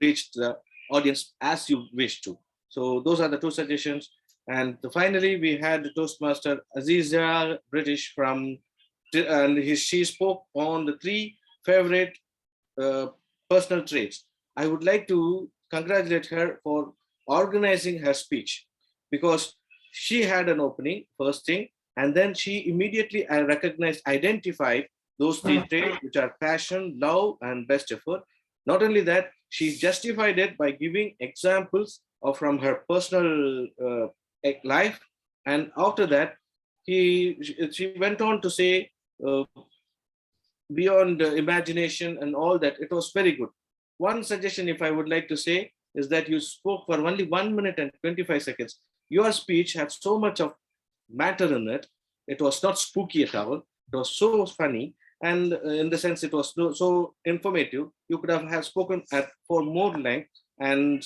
reached the audience as you wish to. So those are the 2 suggestions. And finally, we had the Toastmaster Aziza British from, and she spoke on the 3 favorite personal traits. I would like to congratulate her for organizing her speech, because she had an opening, first thing, and then she immediately identified those 3 traits, which are passion, love, and best effort. Not only that, she justified it by giving examples from her personal life. And after that, she went on to say, beyond imagination and all that, it was very good. One suggestion, if I would like to say, is that you spoke for only 1 minute and 25 seconds. Your speech had so much of matter in it. It was not spooky at all. It was so funny. And in the sense, it was so informative. You could have spoken for more length and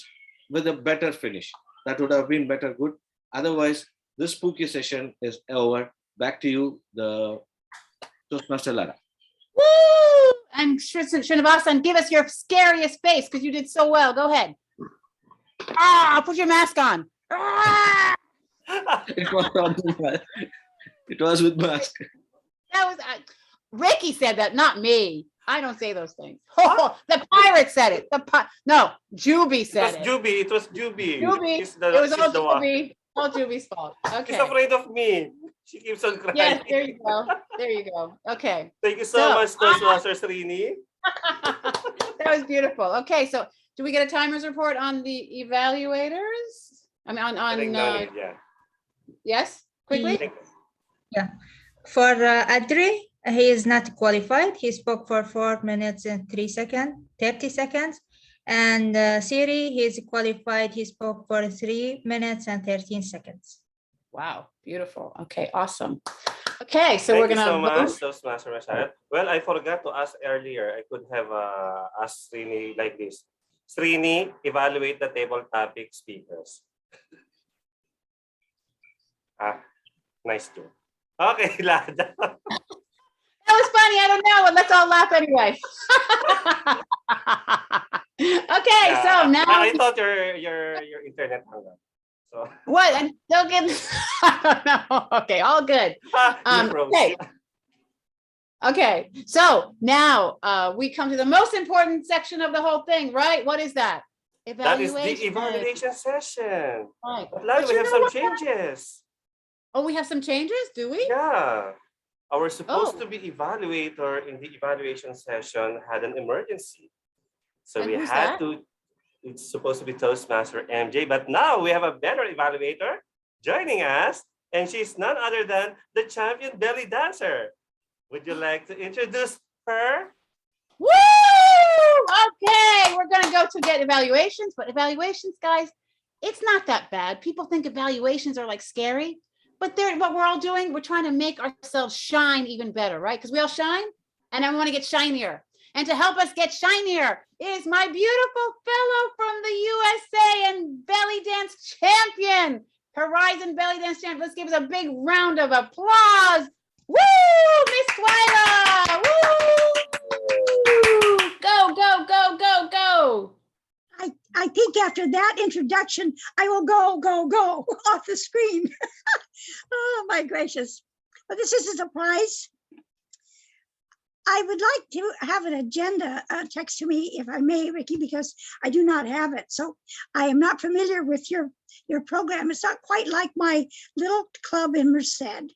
with a better finish. That would have been better good. Otherwise, this spooky session is over. Back to you, the Toastmaster Lara. Woo! And Srinivasan, give us your scariest face, because you did so well. Go ahead. Put your mask on. It was with mask. That was Ricky said that, not me. I don't say those things. Oh, the pirate said it. No, Juby said it. It was Juby. Juby. It was all Juby. All Juby's fault. Okay. She's afraid of me. She keeps on crying. Yes, there you go. There you go. Okay. Thank you so much, Toastmaster Srini. That was beautiful. Okay, so do we get a timers report on the evaluators? I mean, yeah. Yes, quickly. Yeah. For Adri, he is not qualified. He spoke for 4 minutes and 30 seconds. And Siri, he is qualified. He spoke for 3 minutes and 13 seconds. Wow, beautiful. Okay, awesome. Okay, so we're gonna. Thank you so much, Toastmaster Rashad. Well, I forgot to ask earlier. I could have asked Srini like this. Srini, evaluate the table topic speakers. Nice too. Okay, Lada. That was funny. I don't know. Let's all laugh anyway. Okay, Yeah, so now I thought your internet hung up. So what? And don't get. I don't know. Okay, all good. Okay. Okay, so now we come to the most important section of the whole thing, right? What is that? That is the evaluation session. Right. But Lada, we have some changes. Oh, we have some changes, do we? Yeah. Our supposed to be evaluator in the evaluation session had an emergency. So And we who's had that? to, it's supposed to be Toastmaster MJ, but now we have a better evaluator joining us, and she's none other than the champion belly dancer. Would you like to introduce her? Woo! Okay, we're gonna go to get evaluations, but evaluations, guys, it's not that bad. People think evaluations are like scary, but they're what we're all doing. We're trying to make ourselves shine even better, right? Because we all shine, and I want to get shinier. And to help us get shinier is my beautiful fellow from the USA and belly dance champion, Horizon belly dance champion. Let's give us a big round of applause. Woo, Miss Twyla! Woo! Go, go, go, go, go. I think after that introduction, I will go off the screen. Oh my gracious. But this is a surprise. I would like to have an agenda text to me, if I may, Ricky, because I do not have it. So I am not familiar with your program. It's not quite like my little club in Merced,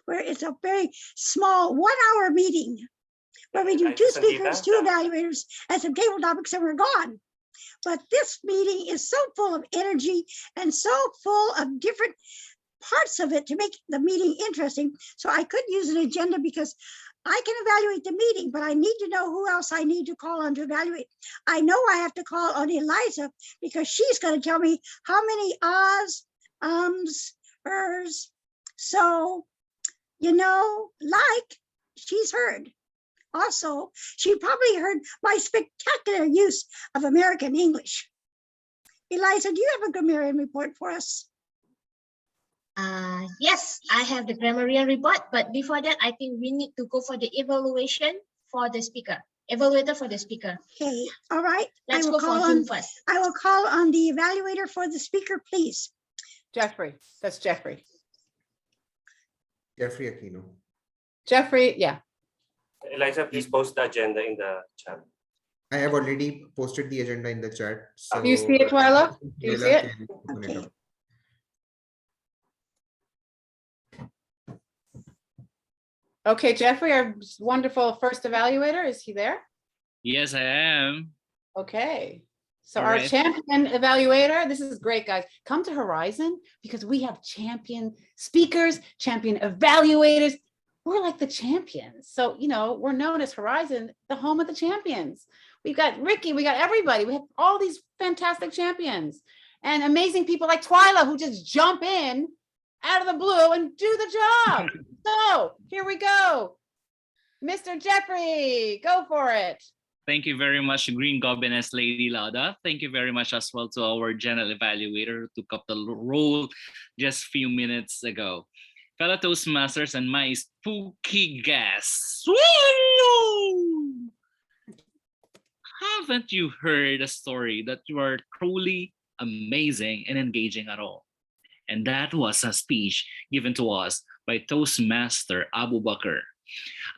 where it's a very small 1 hour meeting where we do 2 speakers, 2 evaluators, and some table topics, and we're gone. But this meeting is so full of energy and so full of different parts of it to make the meeting interesting. So I could use an agenda because I can evaluate the meeting, but I need to know who else I need to call on to evaluate. I know I have to call on Eliza because she's going to tell me how many ahs, ums, ers. So, you know, like she's heard. Also, she probably heard my spectacular use of American English. Eliza, do you have a grammarian report for us? Yes, I have the grammarian report, but before that, I think we need to go for the evaluation for the speaker. Evaluator for the speaker. Okay, all right. Let's go for him first. I will call on the evaluator for the speaker, please. Jeffrey, that's Jeffrey. Jeffrey Aquino. Jeffrey, yeah. Eliza, please post the agenda in the chat. I have already posted the agenda in the chat. So Do you see it, Twyla? Do you see it? can open it up. Okay, Jeffrey, our wonderful first evaluator, is he there? Yes, I am. Okay. So All our right. champion evaluator, this is great, guys. Come to Horizon because we have champion speakers, champion evaluators. We're like the champions. So, you know, we're known as Horizon, the home of the champions. We've got Ricky, we got everybody. We have all these fantastic champions and amazing people like Twyla who just jump in out of the blue and do the job. So here we go. Mr. Jeffrey, go for it. Thank you very much, Green Governess Lady Lauda. Thank you very much as well to our general evaluator who took up the role just a few minutes ago. Fellow Toastmasters and my spooky guests. Woo! Haven't you heard a story that you are truly amazing and engaging at all? And that was a speech given to us by Toastmaster Abu Bakr.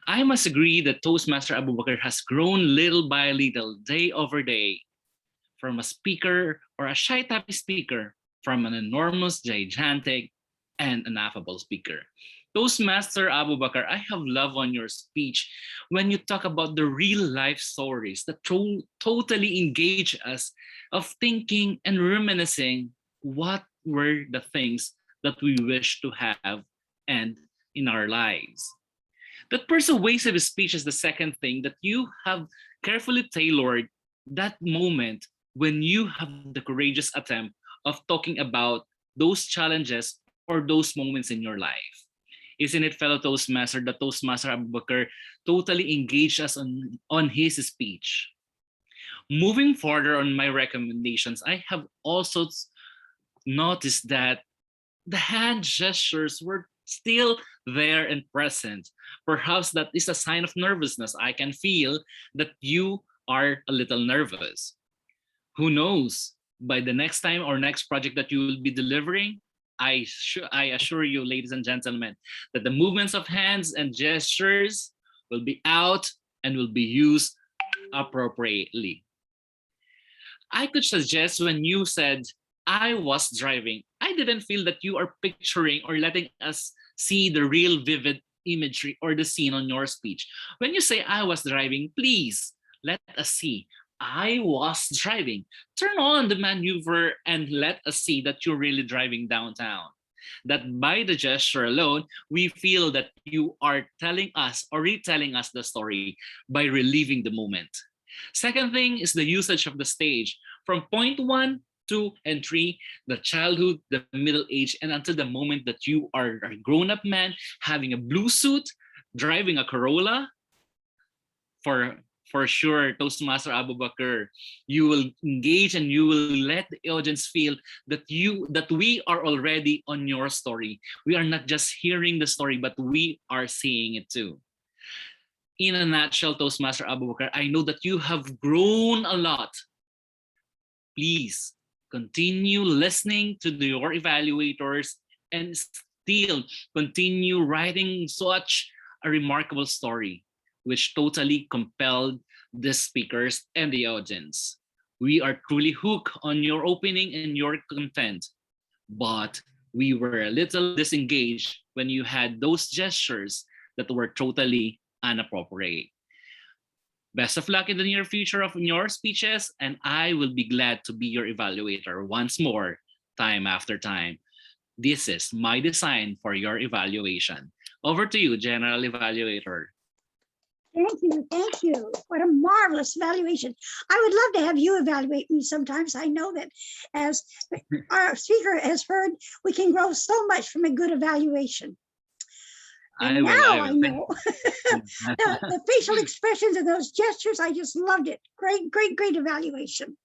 I must agree that Toastmaster Abu Bakr has grown little by little, day over day, from a speaker or a shy type speaker, from an enormous, gigantic, and an affable speaker. Toastmaster Abu Bakr, I have love on your speech when you talk about the real life stories that totally engage us of thinking and reminiscing what were the things that we wish to have and in our lives. That persuasive speech is the second thing that you have carefully tailored that moment when you have the courageous attempt of talking about those challenges or those moments in your life. Isn't it, fellow Toastmaster, that Toastmaster Abu Bakr totally engaged us on his speech? Moving further on my recommendations, I have also noticed that the hand gestures were still there and present. Perhaps that is a sign of nervousness. I can feel that you are a little nervous. Who knows? By the next time or next project that you will be delivering, I assure you, ladies and gentlemen, that the movements of hands and gestures will be out and will be used appropriately. I could suggest when you said, I was driving, I didn't feel that you are picturing or letting us see the real vivid imagery or the scene on your speech. When you say I was driving, please let us see. I was driving. Turn on the maneuver and let us see that you're really driving downtown. That by the gesture alone, we feel that you are telling us or retelling us the story by reliving the moment. Second thing is the usage of the stage. From point 1, 2, and 3, the childhood, the middle age, and until the moment that you are a grown-up man having a blue suit, driving a Corolla. For sure, Toastmaster Abu Bakr, you will engage and you will let the audience feel that we are already on your story. We are not just hearing the story, but we are seeing it too. In a nutshell, Toastmaster Abu Bakr, I know that you have grown a lot. Please continue listening to your evaluators and still continue writing such a remarkable story, which totally compelled the speakers and the audience. We are truly hooked on your opening and your content, but we were a little disengaged when you had those gestures that were totally inappropriate. Best of luck in the near future of your speeches, and I will be glad to be your evaluator once more, time after time. This is my design for your evaluation. Over to you, General Evaluator. Thank you. Thank you. What a marvelous evaluation. I would love to have you evaluate me sometimes. I know that as our speaker has heard, we can grow so much from a good evaluation. And I now I will. know the facial expressions and those gestures. I just loved it. Great, great, great evaluation.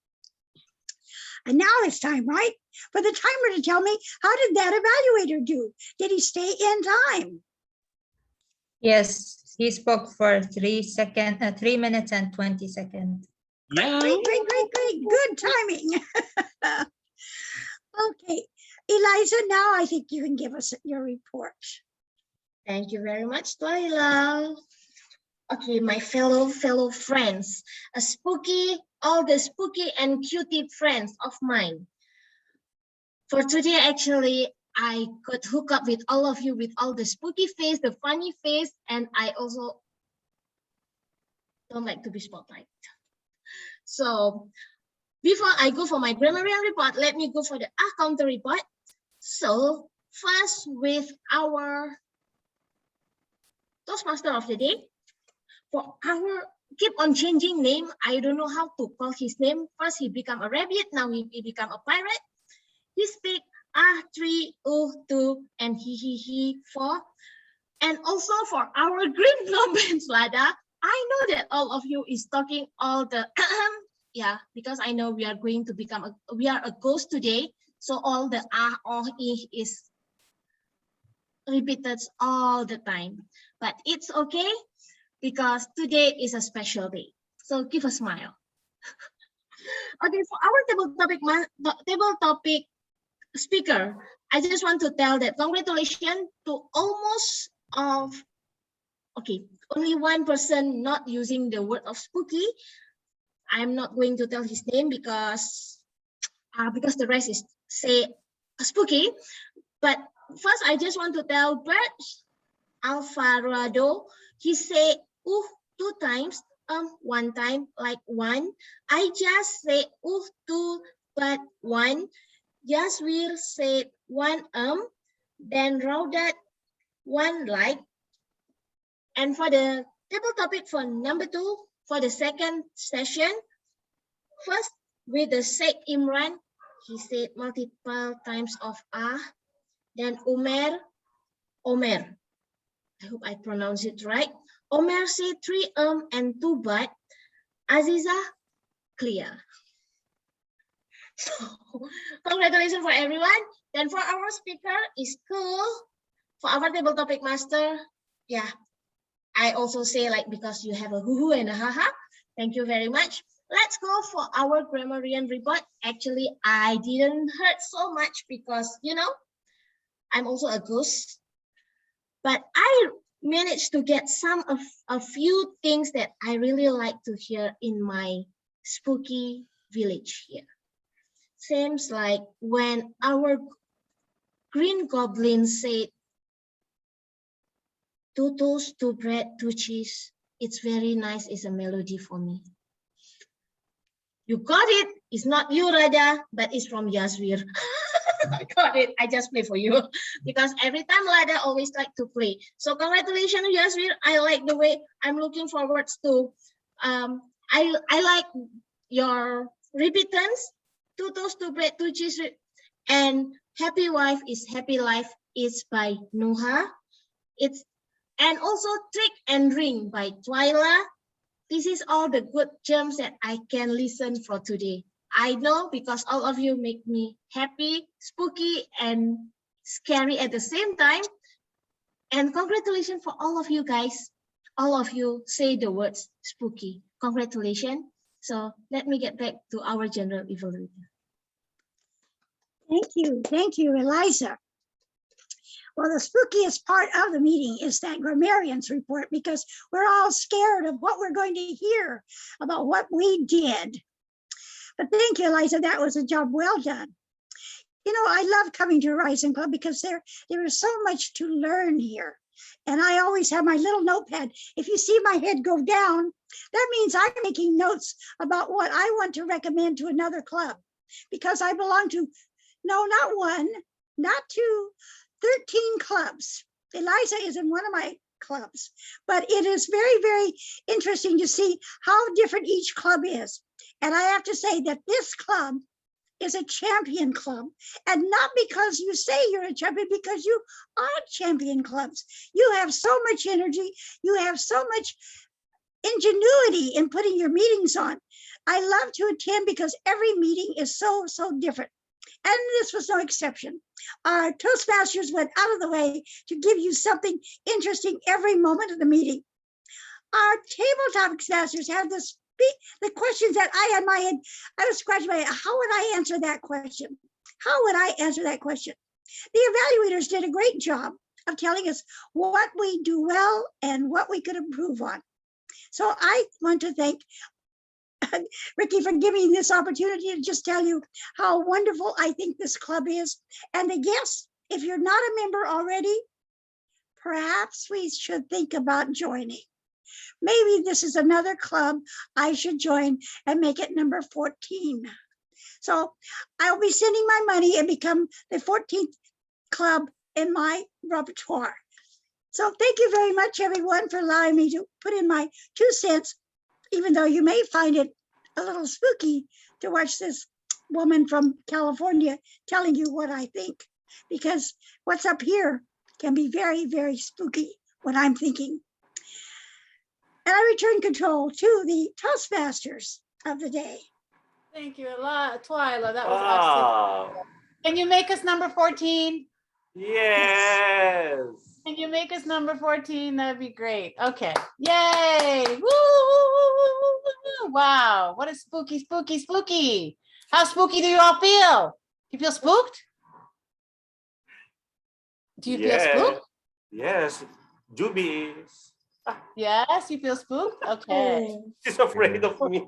And now it's time, right, for the timer to tell me, how did that evaluator do? Did he stay in time? Yes, he spoke for 3 minutes and 20 seconds. Yeah. Great, great, great, great. Good timing. Okay, Eliza, now I think you can give us your report. Thank you very much, Twyla. Okay, my fellow friends, all the spooky and cutie friends of mine. For today, actually, I could hook up with all of you with all the spooky face, the funny face, and I also don't like to be spotlight. So before I go for my grammarian report, let me go for the counter report. So first with our Toastmaster of the day. For our keep on changing name, I don't know how to call his name. First he become a rabbit, now he become a pirate. He speak 3, 2, and he 4. And also for our green comments, Lada, I know that all of you is talking all the yeah, because I know we are going to become we are a ghost today, so all the is repeated all the time. But it's okay because today is a special day. So give a smile. Okay, for our table topic speaker, I just want to tell that congratulations to almost only one person not using the word of spooky. I'm not going to tell his name because the rest is say spooky. But first, I just want to tell Bert Alvarado. He say 2 times, one time like 1. I just say 2, but 1. Yaswir said 1 then Raudat 1 like. And for the table topic for number 2, for the second session, first with the Sheikh Imran, he said multiple times of then Omer. I hope I pronounce it right. Omer said 3 and 2 but. Aziza, clear. So congratulations for everyone. Then for our speaker is cool. For our table topic master, yeah, I also say like because you have a hoo-hoo and a ha-ha. Thank you very much. Let's go for our grammarian report. Actually, I didn't hurt so much because, you know, I'm also a ghost. But I managed to get a few things that I really like to hear in my spooky village here. Seems like when our green goblin said, 2 toast, 2 bread, 2 cheese, it's very nice, it's a melody for me. You got it. It's not you, Radha, but it's from Yaswir. I got it. I just play for you because every time Lada always like to play. So congratulations, Yaswir. I like the way I'm looking forward to. I like your repentance. 2 toast, 2 bread, 2 cheese, and happy wife is happy life is by Nuha. And also Trick and Ring by Twyla. This is all the good gems that I can listen for today. I know because all of you make me happy, spooky, and scary at the same time. And congratulations for all of you guys. All of you say the words spooky. Congratulations. So let me get back to our general evaluator. Thank you, Eliza. Well, the spookiest part of the meeting is that grammarian's report because we're all scared of what we're going to hear about what we did. But thank you, Eliza. That was a job well done. You know, I love coming to Horizon Club because there is so much to learn here. And I always have my little notepad. If you see my head go down, that means I'm making notes about what I want to recommend to another club, because I belong to, no, not one, not two, 13 clubs. Eliza is in one of my clubs, but it is very, very interesting to see how different each club is. And I have to say that this club is a champion club, and not because you say you're a champion, because you are champion clubs. You have so much energy, you have so much ingenuity in putting your meetings on. I love to attend because every meeting is so different, and this was no exception. Our Toastmasters went out of the way to give you something interesting every moment of the meeting. Our table topics masters had the questions that I had in my head. I was scratching my head. How would I answer that question? How would I answer that question? The evaluators did a great job of telling us what we do well and what we could improve on. So I want to thank Ricky for giving me this opportunity to just tell you how wonderful I think this club is. And the guests, if you're not a member already, perhaps we should think about joining. Maybe this is another club I should join and make it number 14. So I'll be sending my money and become the 14th club in my repertoire. So thank you very much, everyone, for allowing me to put in my 2 cents, even though you may find it a little spooky to watch this woman from California telling you what I think, because what's up here can be very, very spooky when I'm thinking. And I return control to the Toastmasters of the day. Thank you a lot, Twyla. That was Wow. excellent. Can you make us number 14? Yes. Can you make us number 14? That'd be great. Okay. Yay. Woo, woo, woo, woo, woo, woo. Wow. What a spooky, spooky, spooky. How spooky do you all feel? You feel spooked? Do you feel spooked? Yes. Juby is. Yes, you feel spooked? Okay. She's afraid of me.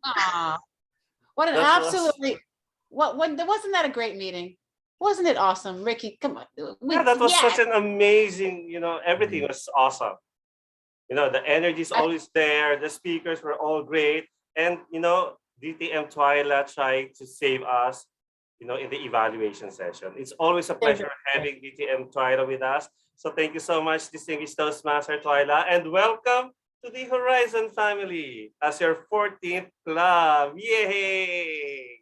Aw. What an That was- absolutely, wasn't that a great meeting? Wasn't it awesome? Ricky, come on. Yeah, that was such an amazing, everything was awesome. The energy is always there. The speakers were all great. And, DTM Twyla tried to save us, in the evaluation session. It's always a pleasure having DTM Twyla with us. So thank you so much, distinguished Toastmaster Twyla, and welcome to the Horizon family as your 14th club. Yay!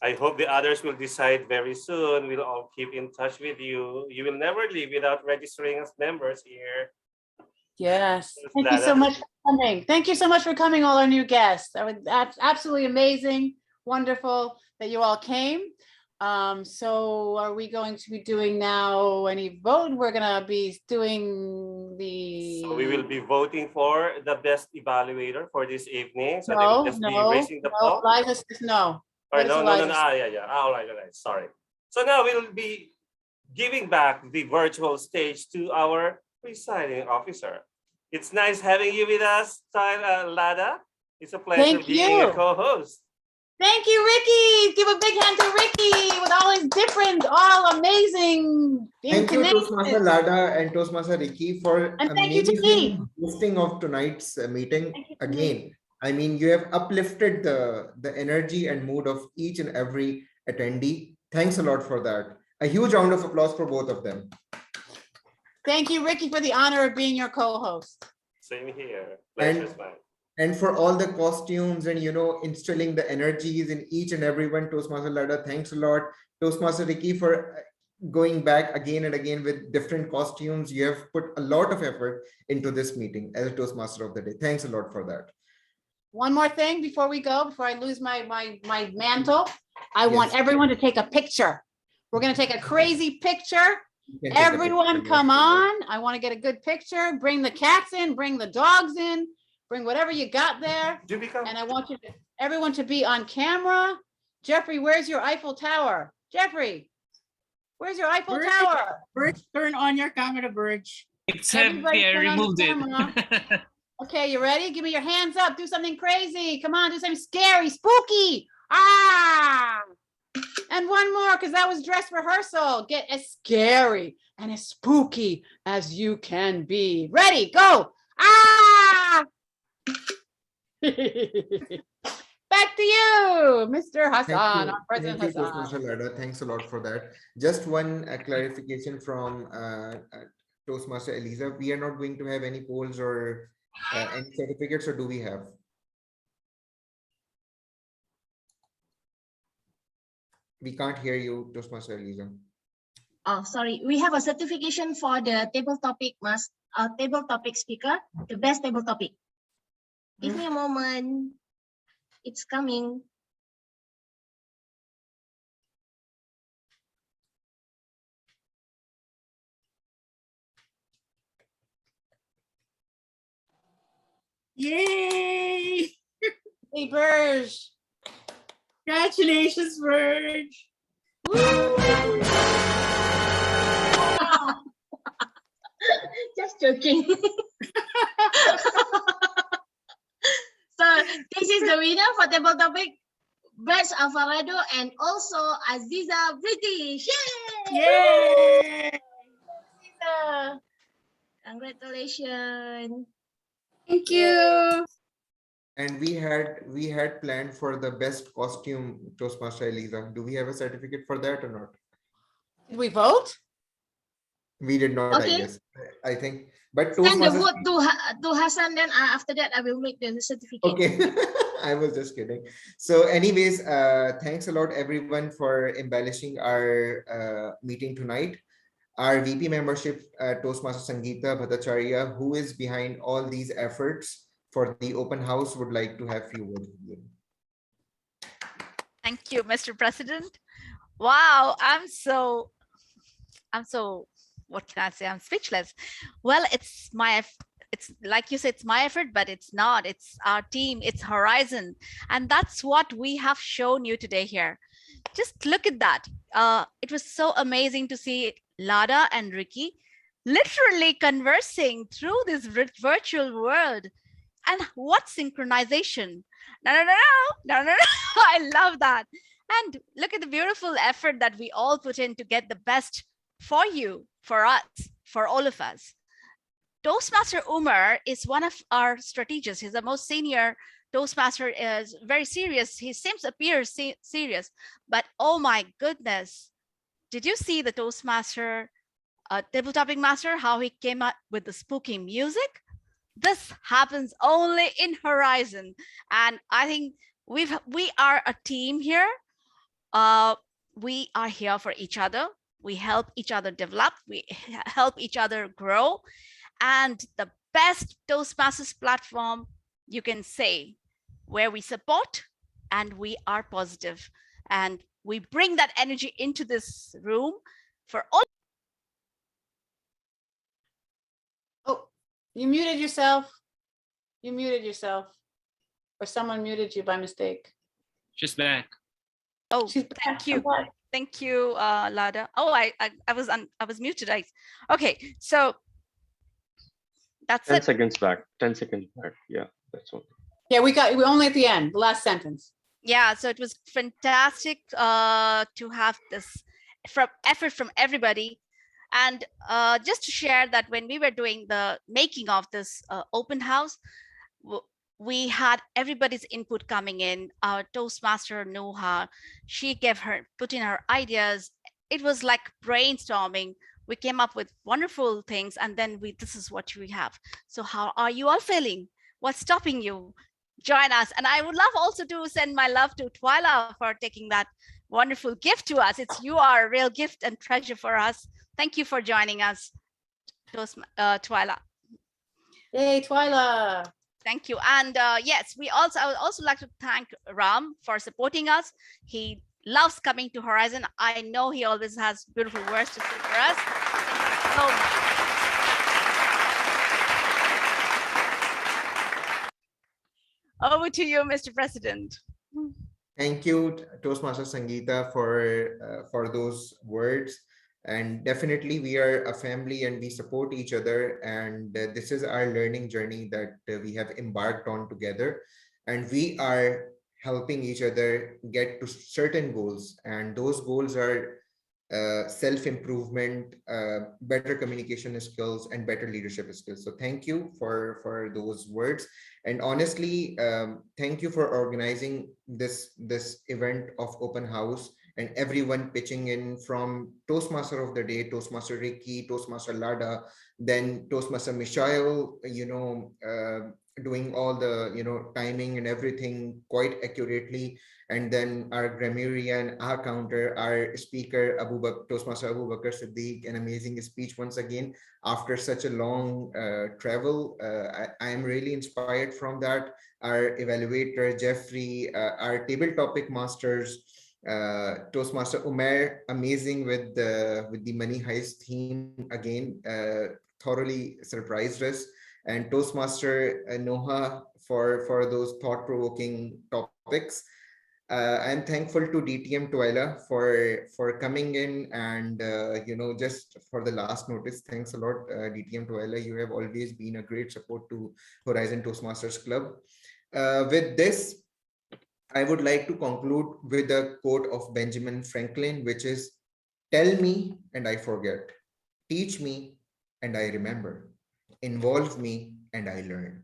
I hope the others will decide very soon. We'll all keep in touch with you. You will never leave without registering as members here. Yes. Thank you so much for coming. Thank you so much for coming, all our new guests. That's absolutely amazing. Wonderful that you all came. So are we going to be doing now any vote? We're going to be doing the... So we will be voting for the best evaluator for this evening. So they No, will just be raising the ball. Liza says no. Or no. Yeah. All right. Sorry. So now we'll be giving back the virtual stage to our presiding officer. It's nice having you with us, Lada. It's a pleasure being a co-host. Thank you, Ricky. Give a big hand to Ricky with all his different, all amazing. Thank you, Toastmaster Lada and Toastmaster Ricky, for amazing hosting of tonight's meeting again. I mean, you have uplifted the energy and mood of each and every attendee. Thanks a lot for that. A huge round of applause for both of them. Thank you, Ricky, for the honor of being your co-host. Same here. Pleasure's mine. And for all the costumes and, instilling the energies in each and everyone, Toastmaster Lada, thanks a lot. Toastmaster Ricky, for going back again and again with different costumes. You have put a lot of effort into this meeting as a Toastmaster of the day. Thanks a lot for that. One more thing before we go, before I lose my mantle, I want everyone to take a picture. We're going to take a crazy picture. Everyone come on. I want to get a good picture. Bring the cats in, bring the dogs in, bring whatever you got there. And I want everyone to be on camera. Jeffrey, where's your Eiffel Tower? Jeffrey, where's your Eiffel Tower? Birch, turn on your camera, Birch. It's heavy, I removed it. Okay, you ready? Give me your hands up. Do something crazy. Come on, do something scary, spooky. Ah! And one more, because that was dress rehearsal. Get as scary and as spooky as you can be. Ready, go. Ah! Back to you, Mr. Hassan, our President Thank you, Hassan. Toastmaster Lada. Thanks a lot for that. Just one clarification from Toastmaster Eliza. We are not going to have any polls or any certificates, or do we have? We can't hear you, Toastmaster Eliza. Oh, sorry. We have a certification for the table topic speaker, the best table topic. Give me a moment. It's coming. Yay! Hey, Burge. Congratulations, Verge. Just joking. So this is the winner for table topic, Burj Alvarado and also Aziza British. Yay! Yay! Aziza. Congratulations. Thank you. And we had planned for the best costume, Toastmaster Eliza. Do we have a certificate for that or not? Did we vote? We did not, Okay. I guess. I think. But Send the Toastmasters. vote to Hassan, then after that I will make the certificate. Okay. I was just kidding. So anyways, thanks a lot everyone for embellishing our meeting tonight. Our VP membership, Toastmaster Sangeeta Bhattacharya, who is behind all these efforts for the open house, would like to have few words with you. Thank you, Mr. President. Wow, I'm so, what can I say? I'm speechless. Well, it's like you said, it's my effort, but it's not. It's our team, it's Horizon. And that's what we have shown you today here. Just look at that. It was so amazing to see Lada and Ricky literally conversing through this virtual world. And what synchronization? No. I love that. And look at the beautiful effort that we all put in to get the best for you, for us, for all of us. Toastmaster Umar is one of our strategists. He's the most senior Toastmaster, is very serious. He appears serious, but oh my goodness. Did you see the Toastmaster, table topic master, how he came up with the spooky music? This happens only in Horizon. And I think we are a team here. We are here for each other. We help each other develop. We help each other grow. And the best Toastmasters platform, you can say, where we support and we are positive. And we bring that energy into this room for all. Oh, you muted yourself. You muted yourself. Or someone muted you by mistake. She's back. Oh, thank you. Thank you, Lada. Oh, I was muted. Okay, so that's 10 it. seconds back. 10 seconds back. Yeah, that's all. Yeah, we're only at the end, the last sentence. Yeah, so it was fantastic to have this effort from everybody. And just to share that when we were doing the making of this open house, we had everybody's input coming in. Our Toastmaster Nuha, she put in her ideas. It was like brainstorming. We came up with wonderful things, and then this is what we have. So how are you all feeling? What's stopping you? Join us. And I would love also to send my love to Twyla for taking that wonderful gift to us. You are a real gift and treasure for us. Thank you for joining us, Twyla. Hey, Twyla. Thank you. And yes, I would also like to thank Ram for supporting us. He loves coming to Horizon. I know he always has beautiful words to say for us. Thank you so much. Over to you, Mr. President. Thank you, Toastmaster Sangeeta, for those words. And definitely we are a family and we support each other. And this is our learning journey that we have embarked on together. And we are helping each other get to certain goals, and those goals are self-improvement, better communication skills, and better leadership skills. So thank you for those words. And honestly, thank you for organizing this event of open house, and everyone pitching in, from Toastmaster of the Day, Toastmaster Ricky, Toastmaster Lada, then Toastmaster Michael, doing all the timing and everything quite accurately, and then our grammarian, our counter, our speaker, Toastmaster Abu Bakr Siddiq, an amazing speech once again after such a long travel. I am really inspired from that. Our evaluator, Jeffrey, our table topic masters, Toastmaster Umair, amazing with the money heist theme again, thoroughly surprised us, and Toastmaster Noha for those thought-provoking topics. I'm thankful to DTM Tuela for coming in, and just for the last notice, thanks a lot, DTM Tuela. You have always been a great support to Horizon Toastmasters Club. With this, I would like to conclude with a quote of Benjamin Franklin, which is, "Tell me and I forget, teach me and I remember, involve me and I learn."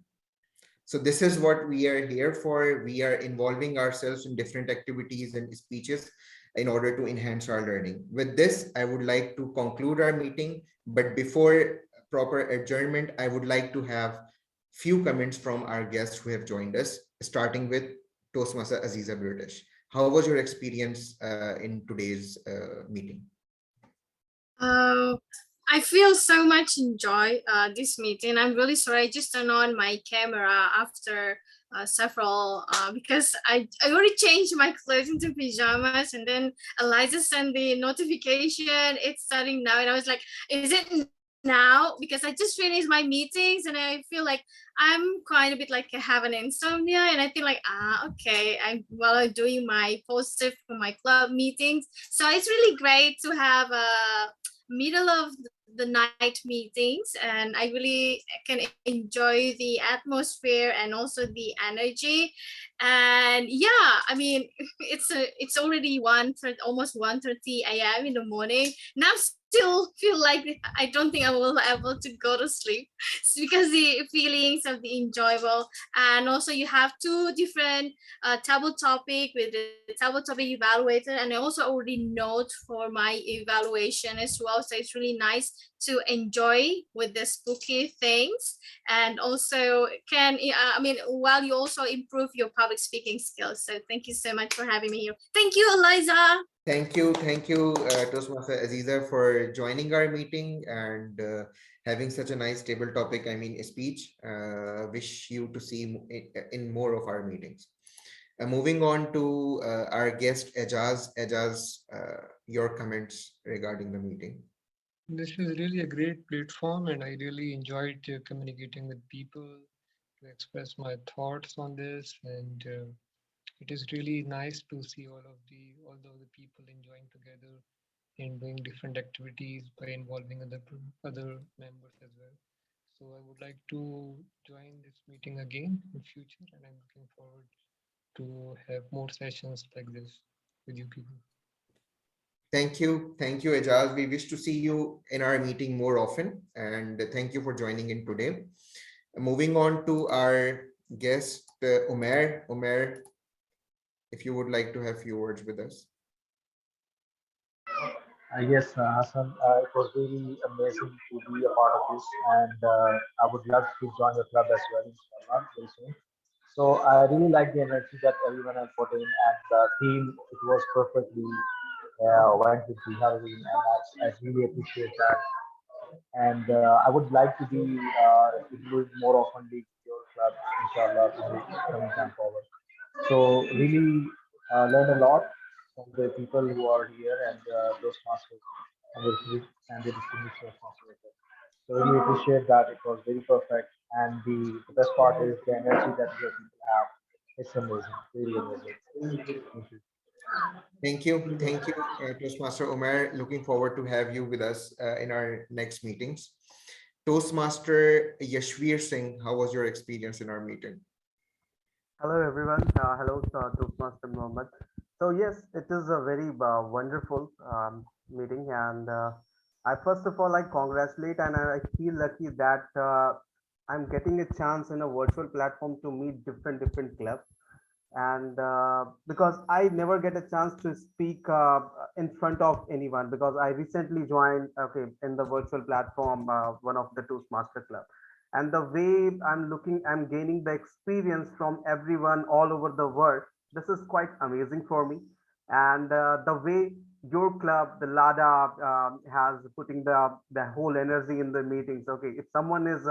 So this is what we are here for. We are involving ourselves in different activities and speeches in order to enhance our learning. With this, I would like to conclude our meeting. But before proper adjournment, I would like to have few comments from our guests who have joined us, starting with Toastmaster Aziza British. How was your experience in today's meeting? I feel so much enjoy this meeting. I'm really sorry. I just turned on my camera after several because I already changed my clothes into pajamas, and then Eliza sent the notification. It's starting now, and I was like, "Is it now?" Because I just finished my meetings, and I feel like I'm quite a bit like I have an insomnia, and I feel like okay, I'm doing my positive for my club meetings. So it's really great to have a middle of the night meetings, and I really can enjoy the atmosphere and also the energy. And yeah, I mean, it's already almost 1:30 a.m. in the morning. Now still feel like I don't think I will be able to go to sleep. It's because the feelings of the enjoyable, and also you have two different table topic with the table topic evaluator, and I also already note for my evaluation as well. So it's really nice to enjoy with the spooky things, and also can I mean, while you also improve your public speaking skills. So thank you so much for having me here. Thank you, Eliza. Thank you, Toastmaster Aziza, for joining our meeting and having such a nice table topic, speech. Wish you to see in more of our meetings. Moving on to our guest, Ejaz. Ejaz, your comments regarding the meeting. This is really a great platform, and I really enjoyed communicating with people to express my thoughts on this. And it is really nice to see all of the people enjoying together and doing different activities by involving other members as well. So I would like to join this meeting again in future, and I'm looking forward to have more sessions like this with you people. Thank you, Ejaz. We wish to see you in our meeting more often, and thank you for joining in today. Moving on to our guest, Umair. Umair, if you would like to have a few words with us. Yes, Hassan, it was really amazing to be a part of this, and I would love to join your club as well, inshallah, very soon. So I really like the energy that everyone has put in, and the theme, it was perfectly went with the Halloween, and I really appreciate that. And I would like to be included more often with your club, inshallah, in the coming time forward. So really learn a lot from the people who are here, and those masters and the distinguished masters. So really appreciate that. It was very perfect, and the best part is the energy that your people have. It's amazing, really amazing. Thank you. Thank you, Toastmaster Umair. Looking forward to have you with us in our next meetings. Toastmaster Yashveer Singh, how was your experience in our meeting? Hello everyone. Hello Toastmaster Mohammed. So yes, it is a very wonderful meeting, and I first of all I congratulate and I feel lucky that I'm getting a chance in a virtual platform to meet different clubs, and because I never get a chance to speak in front of anyone because I recently joined in the virtual platform one of the Toastmaster Club, and the way I'm gaining the experience from everyone all over the world. This is quite amazing for me, and the way your club, the Lada, has putting the whole energy in the meetings. Okay, if someone is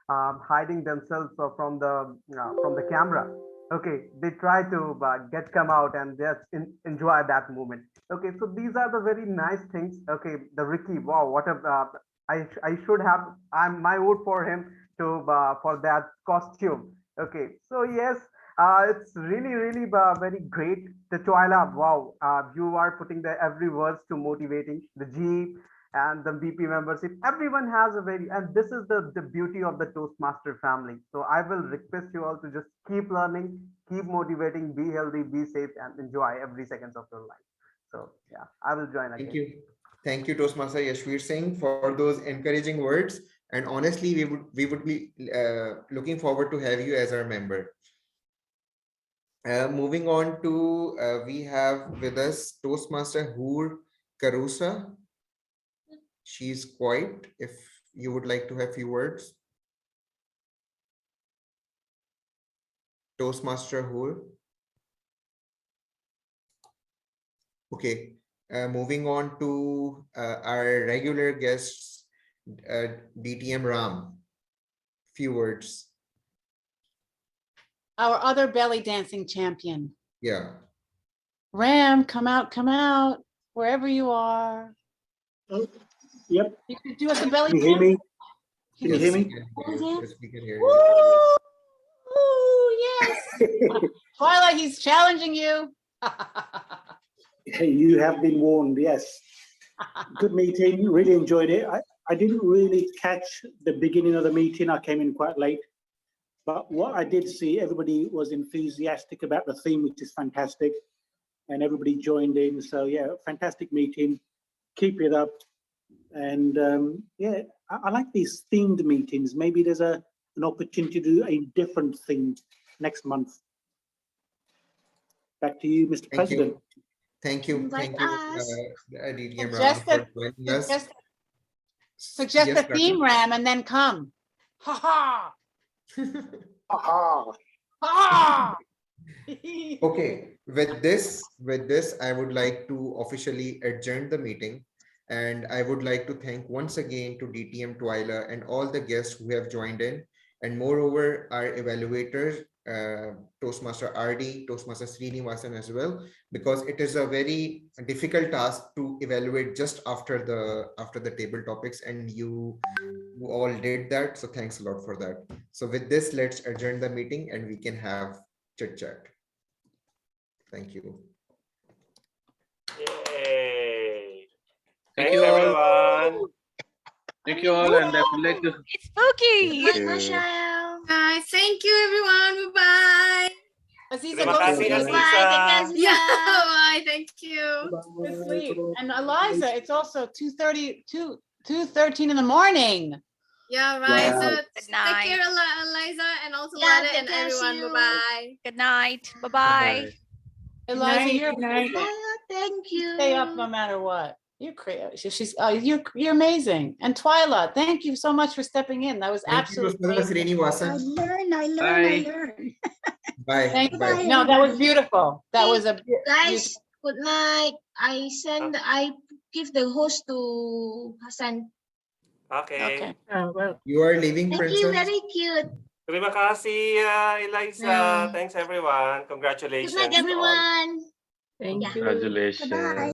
hiding themselves from the camera, okay, they try to get come out and just enjoy that moment. Okay, so these are the very nice things. Okay, the Ricky, wow, what a I should have, I'm my vote for him to for that costume. Okay, so yes, it's really very great. The Twyla, wow, you are putting the every words to motivating the G and the BP membership. Everyone has a very, and this is the beauty of the Toastmaster family. So I will request you all to just keep learning, keep motivating, be healthy, be safe, and enjoy every seconds of your life. So yeah, I will join Thank again. you. Thank you, Toastmaster Yashveer Singh, for those encouraging words. And honestly, we would be looking forward to have you as our member. Moving on to we have with us Toastmaster Hoor Karusa. She's quiet. If you would like to have few words, Toastmaster Hoor. Okay. Moving on to our regular guests, DTM Ram. Few words. Our other belly dancing champion. Yeah. Ram, come out, wherever you are. Yep. You can do us a belly Can you hear dance. me? Can you hear me? Yes, we can hear Woo! you. Woo! Yes. Twilight, he's challenging you. Hey, you have been warned, yes. Good meeting, really enjoyed it. I didn't really catch the beginning of the meeting. I came in quite late. But what I did see, everybody was enthusiastic about the theme, which is fantastic. And everybody joined in. So yeah, fantastic meeting. Keep it up. And yeah, I like these themed meetings. Maybe there's an opportunity to do a different thing next month. Back to you, Mr. President. Thank you. Invite Thank you, us. DTM Ram, for joining us. Suggest Yes, a theme, Ram, and then come. Ha ha. Ha ha. Ha. Okay, with this, I would like to officially adjourn the meeting. And I would like to thank once again to DTM Twyla and all the guests who have joined in. And moreover, our evaluators, Toastmaster RD, Toastmaster Srinivasan as well, because it is a very difficult task to evaluate just after the table topics, and you all did that. So thanks a lot for that. So with this, let's adjourn the meeting and we can have chit chat. Thank you. Yay. Thank Thanks, you all. everyone. Thank you all, and I would like to. It's spooky. Thank you. Michelle. Guys, thank you everyone. Bye bye. Aziza, Terima go to kasih, sleep. Aziza. Bye. Yeah, bye. Thank you. Good sleep. And Eliza, it's also 2:13 in the morning. Yeah, right. Wow. So Good take night. care, Eliza, and also Yeah, Lada God and bless everyone. you. Bye-bye. Good night. Bye-bye. Eliza, you're Good night. amazing. Thank You stay up no you. matter what. You're crazy. You're amazing. And Twyla, thank you so much for stepping in. That was Thank you, absolutely Toastmaster amazing. Srinivasan. I learn. Bye. Bye. Thank you. Bye. No, that was beautiful. That was a Guys, beautiful. good night. I give the host to Hassan. Okay. Well, You are leaving, Thank you, Princess? very cute. Terima kasih, Eliza. Thanks, everyone. Good night, Congratulations to all. everyone. thank Yeah. you. Congratulations. Goodbye.